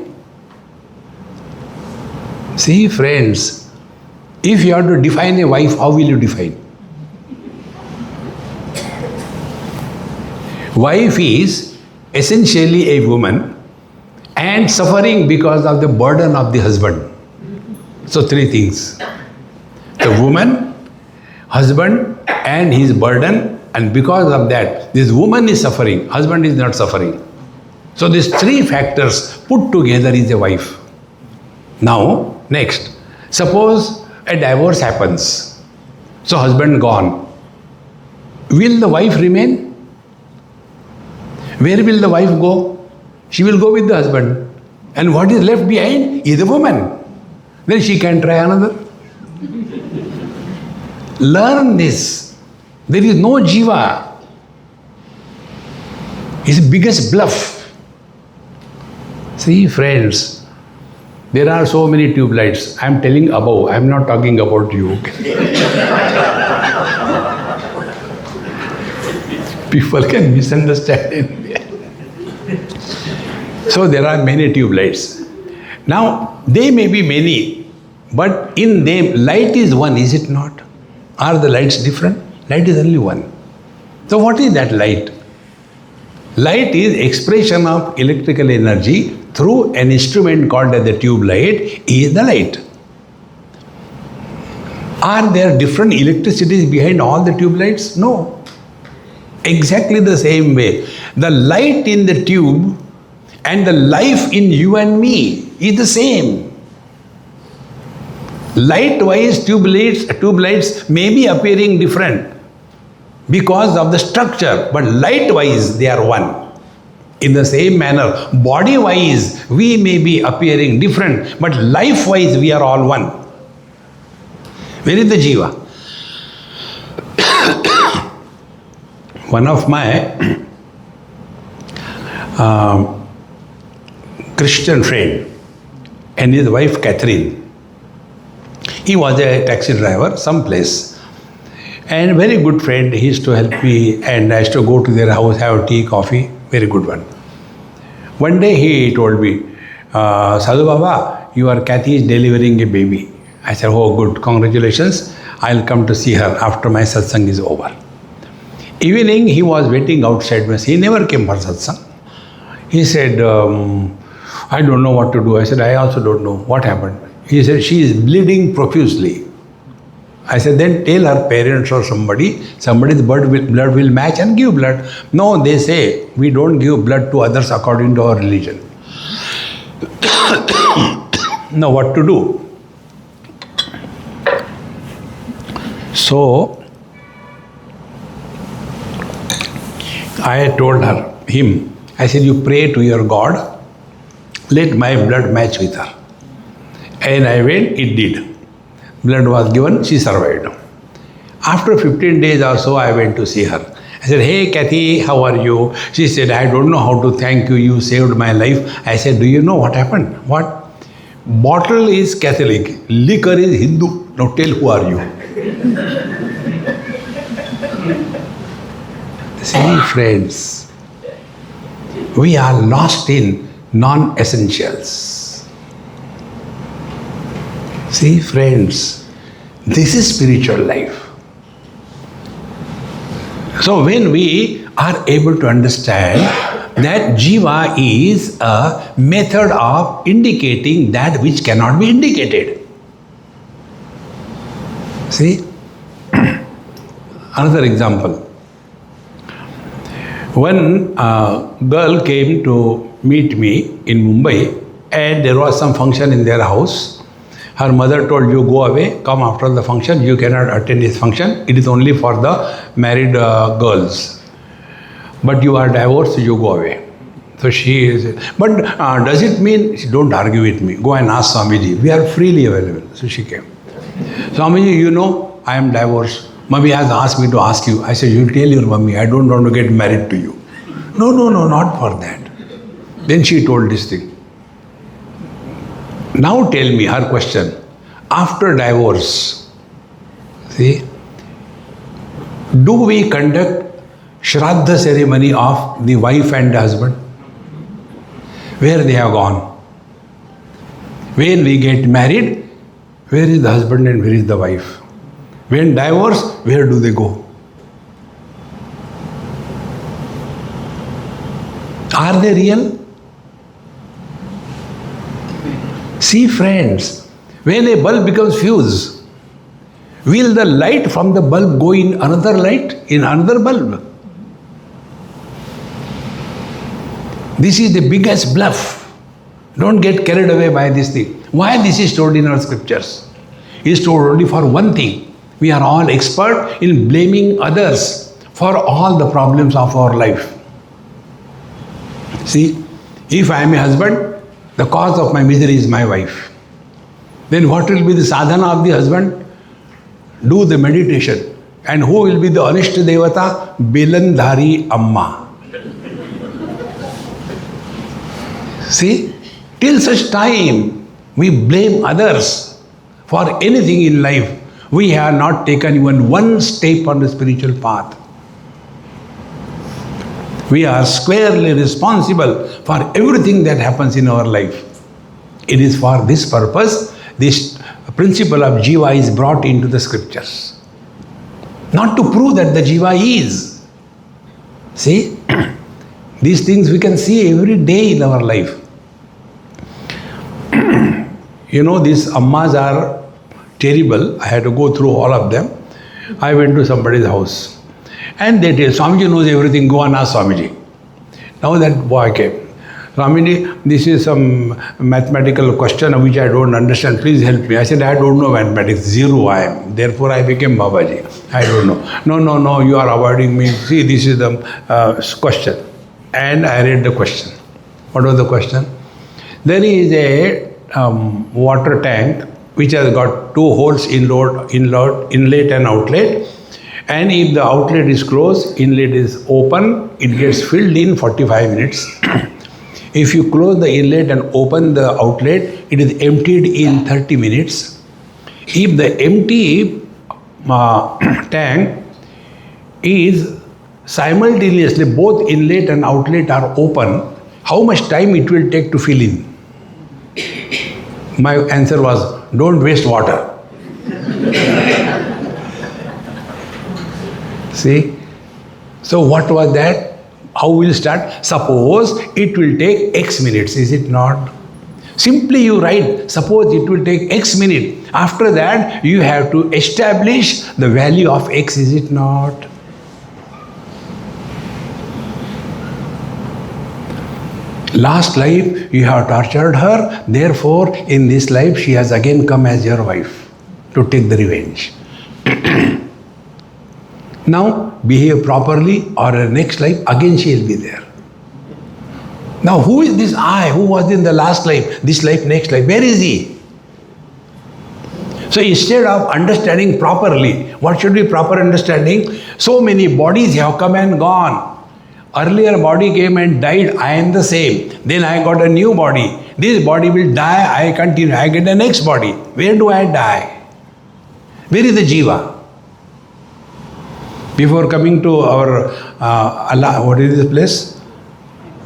See, friends, if you have to define a wife, how will you define? Wife is essentially a woman and suffering because of the burden of the husband. So, three things. The woman, husband, and his burden, and because of that, this woman is suffering, husband is not suffering. So, these three factors put together is a wife. Now, next, suppose a divorce happens. So, husband gone. Will the wife remain? Where will the wife go? She will go with the husband. And what is left behind is the woman. Then she can try another. Learn this. There is no jiva. It's the biggest bluff. See, friends, there are so many tube lights. I am telling above, I am not talking about you. People can misunderstand it. So there are many tube lights. Now, they may be many, but in them, light is one, is it not? Are the lights different? Light is only one. So what is that light? Light is expression of electrical energy through an instrument called as the tube light is the light. Are there different electricities behind all the tube lights? No. Exactly the same way. The light in the tube and the life in you and me is the same. Light-wise tube lights may be appearing different because of the structure, but light-wise they are one. In the same manner, body-wise we may be appearing different, but life-wise we are all one. Where is the jiva? One of my Christian friend and his wife Catherine, he was a taxi driver someplace, and very good friend. He used to help me, and I used to go to their house, have tea, coffee. Very good one. One day he told me, Sadhu Baba, your Kathy is delivering a baby. I said, oh good, congratulations. I'll come to see her after my satsang is over. Evening he was waiting outside. He never came for satsang. He said, I don't know what to do. I said, I also don't know. What happened? He said, she is bleeding profusely. I said, then tell her parents or somebody's blood will match and give blood. No, they say, we don't give blood to others according to our religion. Now what to do? So, I told him, I said, you pray to your God, let my blood match with her. And I went, it did. Blood was given, she survived. After 15 days or so, I went to see her. I said, hey Kathy, how are you? She said, I don't know how to thank you, you saved my life. I said, do you know what happened? What? Bottle is Catholic, liquor is Hindu. Now tell who are you? See, friends, we are lost in non-essentials. See, friends, this is spiritual life. So when we are able to understand that jiva is a method of indicating that which cannot be indicated. See? Another example. One girl came to meet me in Mumbai, and there was some function in their house. Her mother told, you go away, come after the function, you cannot attend this function, it is only for the married girls. But you are divorced, you go away. So she is, but does it mean, don't argue with me, go and ask Swamiji, we are freely available. So she came. Swamiji, you know, I am divorced. Mummy has asked me to ask you. I said, you tell your mummy, I don't want to get married to you. No, not for that. Then she told this thing. Now tell me her question. After divorce, see, do we conduct Shraddha ceremony of the wife and the husband? Where they have gone? When we get married, where is the husband and where is the wife? When divorce, where do they go? Are they real? See friends, when a bulb becomes fused, will the light from the bulb go in another light, in another bulb? This is the biggest bluff. Don't get carried away by this thing. Why this is told in our scriptures? It is told only for one thing. We are all expert in blaming others for all the problems of our life. See, if I am a husband, the cause of my misery is my wife. Then what will be the sadhana of the husband? Do the meditation. And who will be the Anishta Devata? Belandhari Amma. See, till such time we blame others for anything in life, we have not taken even one step on the spiritual path. We are squarely responsible for everything that happens in our life. It is for this purpose this principle of jiva is brought into the scriptures. Not to prove that the jiva is. See, these things we can see every day in our life. You know, these ammas are terrible. I had to go through all of them. I went to somebody's house and they tell, Swamiji knows everything, go and ask Swamiji. Now that boy came. Swamiji, this is some mathematical question which I don't understand. Please help me. I said, I don't know mathematics. Zero I am. Therefore I became Babaji. I don't know. No, you are avoiding me. See, this is the question. And I read the question. What was the question? There is a water tank which has got two holes, inlet and outlet. And if the outlet is closed, inlet is open, it gets filled in 45 minutes. If you close the inlet and open the outlet, it is emptied in 30 minutes. If the empty tank is simultaneously, both inlet and outlet are open, how much time it will take to fill in? My answer was, don't waste water. See? So what was that? How will start? Suppose it will take X minutes, is it not? Simply you write, suppose it will take X minute. After that, you have to establish the value of X, is it not? Last life, you have tortured her. Therefore, in this life, she has again come as your wife to take the revenge. Now, behave properly, or in next life, again she will be there. Now, who is this I who was in the last life, this life, next life? Where is he? So, instead of understanding properly, what should be proper understanding? So many bodies have come and gone. Earlier body came and died, I am the same. Then I got a new body. This body will die, I continue, I get the next body. Where do I die? Where is the jiva? Before coming to our, what is this place?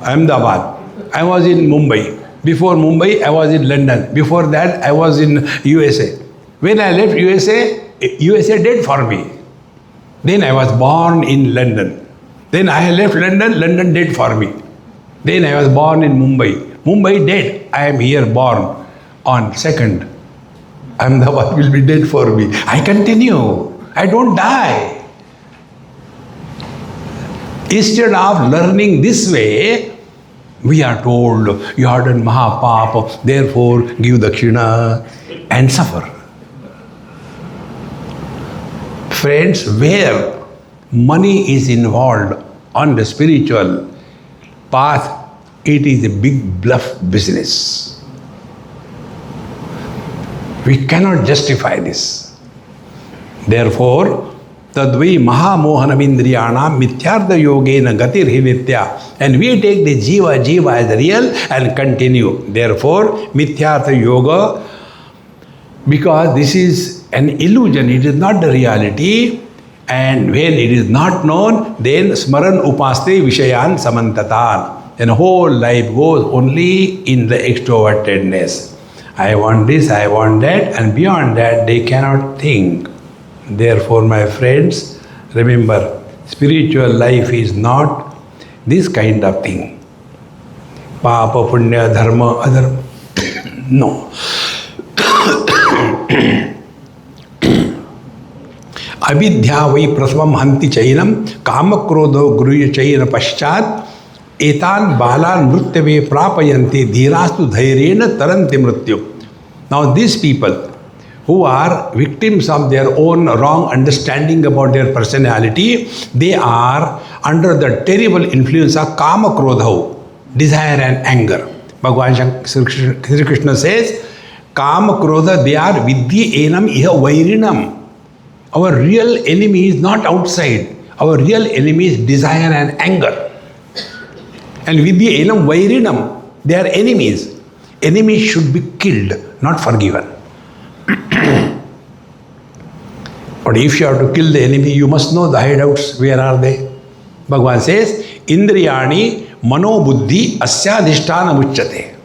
Ahmedabad. I was in Mumbai. Before Mumbai, I was in London. Before that, I was in USA. When I left USA, USA did for me. Then I was born in London. Then I left London, London dead for me. Then I was born in Mumbai. Mumbai dead. I am here born on 2nd. Ahmedabad will be dead for me. I continue. I don't die. Instead of learning this way, we are told, you have done Mahapapa, therefore give Dakshina and suffer. Friends, where money is involved on the spiritual path, it is a big bluff business. We cannot justify this. Therefore, Tadvi Mahamohanamindriyanam Mithyartha Yogena Gatir Hinitya. And we take the Jiva as real and continue. Therefore, Mithyartha Yoga, because this is an illusion, it is not the reality. And when it is not known, then Smaran Upaste Vishayan Samantatan. Then whole life goes only in the extrovertedness. I want this, I want that, and beyond that they cannot think. Therefore, my friends, remember, spiritual life is not this kind of thing. Papa, Punya, Dharma, Adharma. No. Avidya vai prasamam hanti chainam kamakrodho guruya chaina paschat etan balan mrutyave prapayanti dhirastu dhairena taranti mrutyu. Now these people who are victims of their own wrong understanding about their personality, they are under the terrible influence of kama krodha, desire and anger. Bhagavan Sri Krishna says, kama krodha, they are vidya enam iha vairinam. Our real enemy is not outside. Our real enemy is desire and anger. And vidya enam vairinam, they are enemies. Enemies should be killed, not forgiven. But if you have to kill the enemy, you must know the hideouts. Where are they? Bhagavan says, Indriyani mano buddhi asyadhisthana muchyate.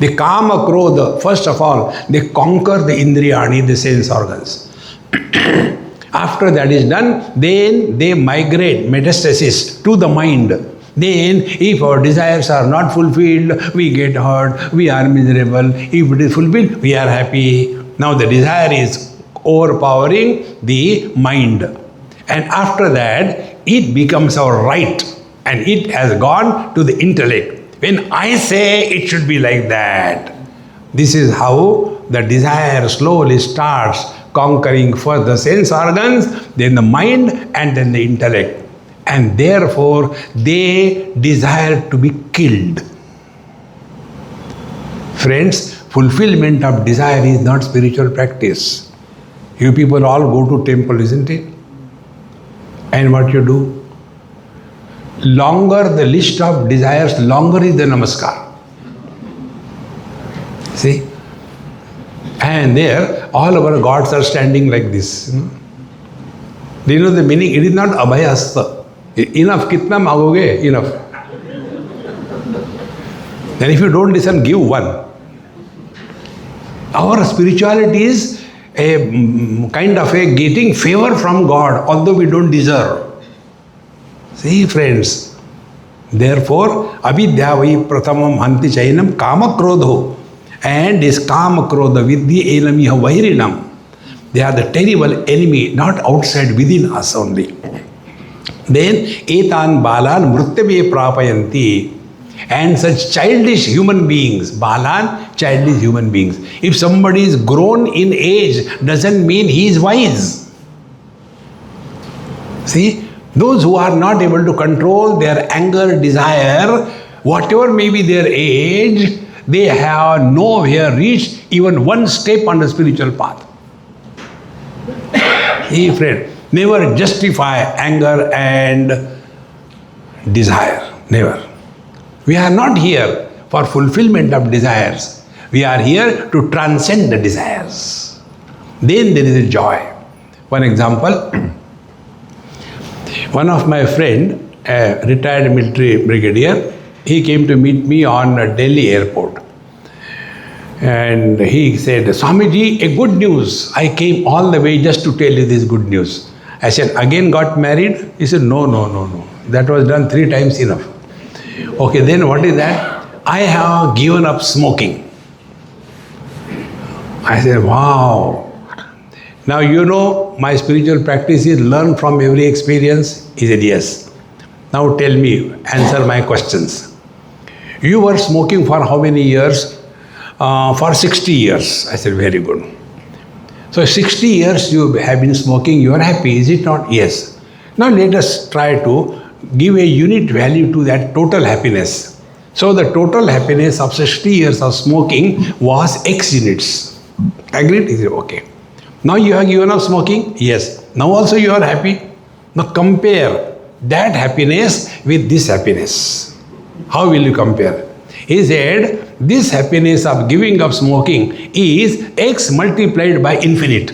The kama krodha, first of all, they conquer the indriyani, the sense organs. After that is done, then they migrate, metastasis, to the mind. Then, if our desires are not fulfilled, we get hurt, we are miserable. If it is fulfilled, we are happy. Now the desire is overpowering the mind. And after that, it becomes our right. And it has gone to the intellect. When I say it should be like that, this is how the desire slowly starts conquering first the sense organs, then the mind, and then the intellect. And therefore, they desire to be killed. Friends, fulfillment of desire is not spiritual practice. You people all go to temple, isn't it? And what you do? Longer the list of desires, longer is the namaskar. See? And there, all our gods are standing like this. Do you know the meaning? It is not abhayasta. Enough, kitna magoge? Enough. And if you don't listen, give one. Our spirituality is a kind of a getting favor from God, although we don't deserve. See, friends. Therefore, avidya vai prathamam hanti chainam kama krodho. And this kama krodha vidya enam iha vairinam. They are the terrible enemy, not outside, within us only. Then, etan balan mrutyave prapayanti. And such childish human beings, balan, childish human beings. If somebody is grown in age, doesn't mean he is wise. See, those who are not able to control their anger, desire, whatever may be their age, they have nowhere reached even one step on the spiritual path. Hey friend, never justify anger and desire. Never. We are not here for fulfillment of desires. We are here to transcend the desires. Then there is a joy. One example, one of my friend, a retired military brigadier, he came to meet me on Delhi airport. And he said, Swamiji, a good news. I came all the way just to tell you this good news. I said, again got married? He said, no. That was done 3 times enough. Okay, then what is that? I have given up smoking. I said, wow. Now you know my spiritual practice is learn from every experience. He said, yes. Now tell me, answer my questions. You were smoking for how many years? For 60 years. I said, very good. So 60 years you have been smoking, you are happy, is it not? Yes. Now let us try to give a unit value to that total happiness. So the total happiness of 60 years of smoking was X units. Agreed? He said, okay. Now you have given up smoking? Yes. Now also you are happy? Now compare that happiness with this happiness. How will you compare? He said, this happiness of giving up smoking is X multiplied by infinite.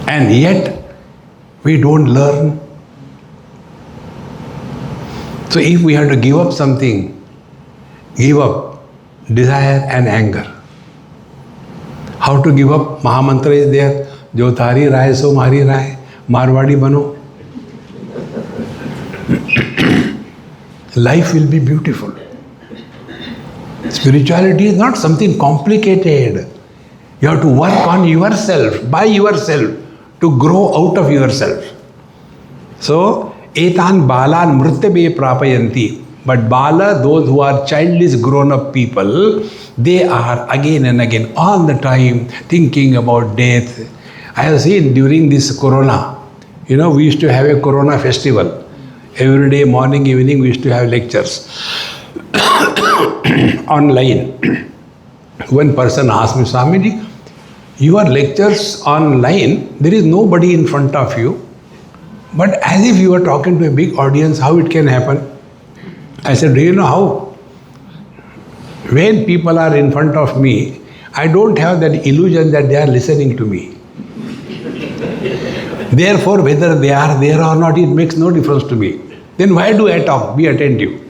And yet, we don't learn. So if we have to give up something, give up desire and anger. How to give up? Mahamantra is there. Jo thari rahe so mari rahe. Marwadi bano. Life will be beautiful. Spirituality is not something complicated. You have to work on yourself, by yourself, to grow out of yourself. So, etan balan mrityabe prapayanti. But bala, those who are childish grown-up people, they are again and again, all the time, thinking about death. I have seen during this corona, we used to have a corona festival. Every day, morning, evening, we used to have lectures online. One person asked me, Swamiji, your lectures online, there is nobody in front of you, but as if you are talking to a big audience, how it can happen? I said, do you know how? When people are in front of me, I don't have that illusion that they are listening to me. Therefore, whether they are there or not, it makes no difference to me. Then why do I talk? Be attentive.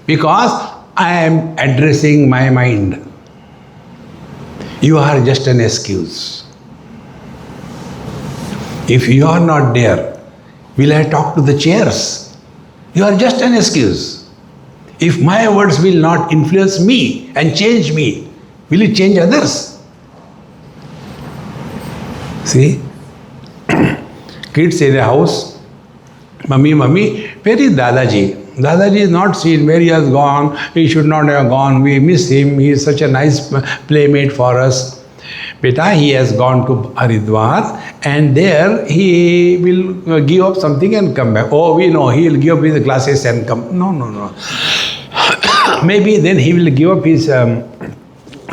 Because I am addressing my mind. You are just an excuse. If you are not there, will I talk to the chairs? You are just an excuse. If my words will not influence me and change me, will it change others? See? Kids in the house, Mummy, where is Dadaji? Dadaji is not seen, where he has gone, he should not have gone, we miss him, he is such a nice playmate for us. Beta, he has gone to Haridwar and there he will give up something and come back. Oh, we know, he will give up his glasses and come. No. Maybe then he will give up his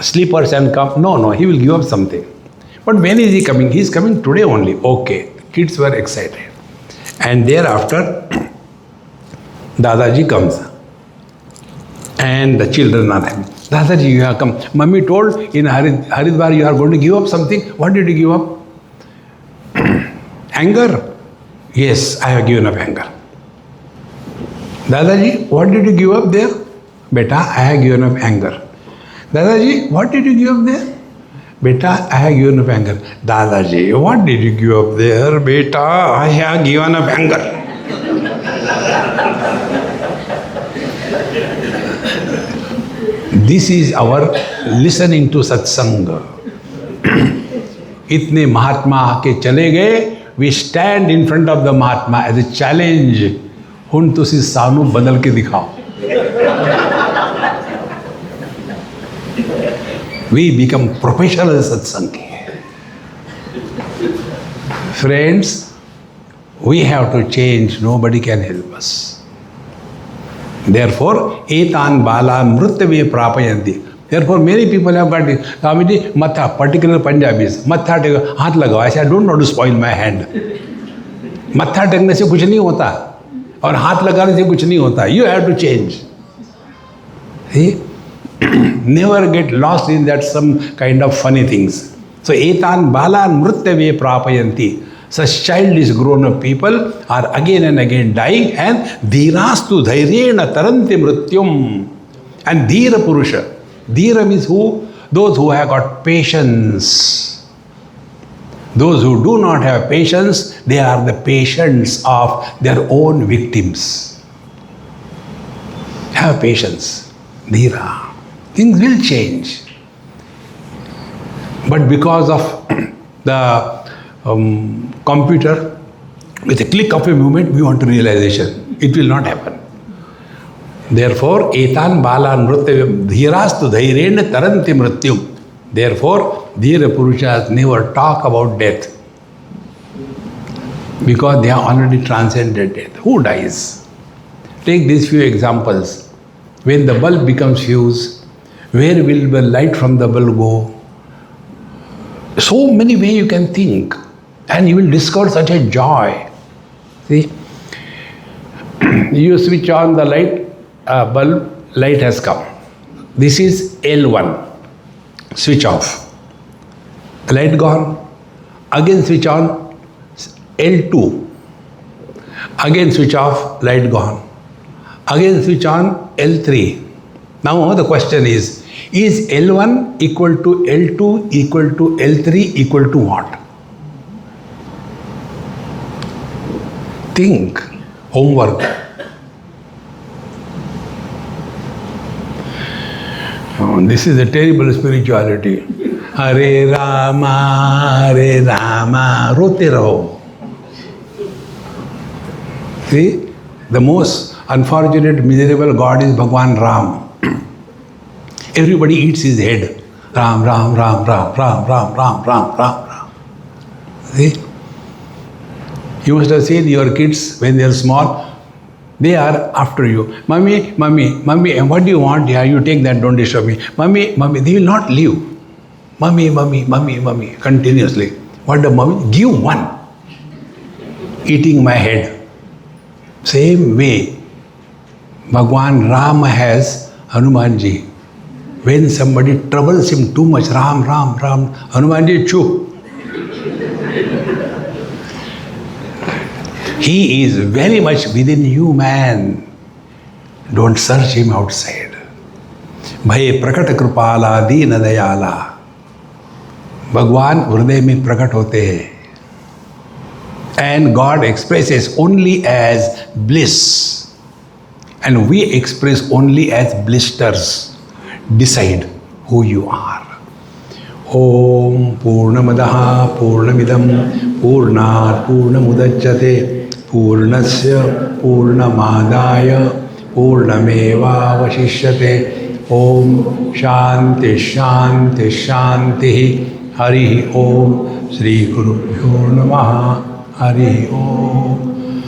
slippers and come. No, he will give up something. But when is he coming? He is coming today only. Okay. Kids were excited. And thereafter, Dadaji comes. And the children are happy. Dadaji, you have come. Mummy told in Haridwar you are going to give up something. What did you give up? Anger. Yes, I have given up anger. Dadaji, what did you give up there? Beta, I have given up anger. Dadaji, what did you give up there? Beta, I have given up anger. Dadaji, what did you give up there? Beta, I have given up anger. This is our listening to satsang. Itne Mahatma aake chale gaye, we stand in front of the Mahatma as a challenge. Hun tusi saanu badal ke dikhao. We become professional satsangi. Friends, we have to change. Nobody can help us. Therefore, etan bala mrityave prapayanti. Therefore, many people have got it. Swamiji, matha, particular Punjabis, matha haath lagao. I say, I don't want to spoil my hand. Matha tekne se kuch nahi hota. Aur haath lagane se kuch nahi hota. You have to change. See? Never get lost in that some kind of funny things. So, etan balan mrityave prapayanti. Such childish grown-up people are again and again dying, and dhirastu dhairena taranti mrityum. And dhira purusha. Dhira means who? Those who have got patience. Those who do not have patience, they are the patients of their own victims. Have patience, dhira. Things will change. But because of the computer, with a click of a movement, we want realization. It will not happen. Therefore, etan balan mrityavyam dhirastu dhairena taranti mrityum. Therefore, dhira purushas never talk about death. Because they have already transcended death. Who dies? Take these few examples. When the bulb becomes fused, where will the light from the bulb go? So many ways you can think, and you will discover such a joy. See, you switch on the light, bulb, light has come. This is L1. Switch off. The light gone. Again switch on, L2. Again switch off, light gone. Again switch on, L3. Now the question is L1 equal to L2 equal to L3 equal to what? Think. Homework. Oh, this is a terrible spirituality. Hare Rama, rote raho. See, the most unfortunate, miserable God is Bhagwan Ram. Everybody eats his head. Ram, Ram, Ram, Ram, Ram, Ram, Ram, Ram, Ram, Ram. See? You must have seen your kids when they are small. They are after you. Mummy, Mummy, Mummy, what do you want? Yeah, you take that, don't disturb me. Mummy, Mummy, they will not leave. Mummy, Mummy, Mummy, Mummy, continuously. What the Mummy? Give one. Eating my head. Same way, Bhagwan Ram has Hanumanji. When somebody troubles him too much, Ram, Ram, Ram, Hanumanji, chup. He is very much within you, man. Don't search him outside. Bhaye prakat krupala deena dayala. Bhagwan hriday mein prakat hote hai. And God expresses only as bliss. And we express only as blisters. Decide who you are. Om Purnamadaha Purnamidam Purnat Purnamudachyate Purnasya Purnamadaya Purnameva Vashishyate. Om Shanti Shanti Shanti. Hari Om Sri Gurubhyo Namaha. Hari Om.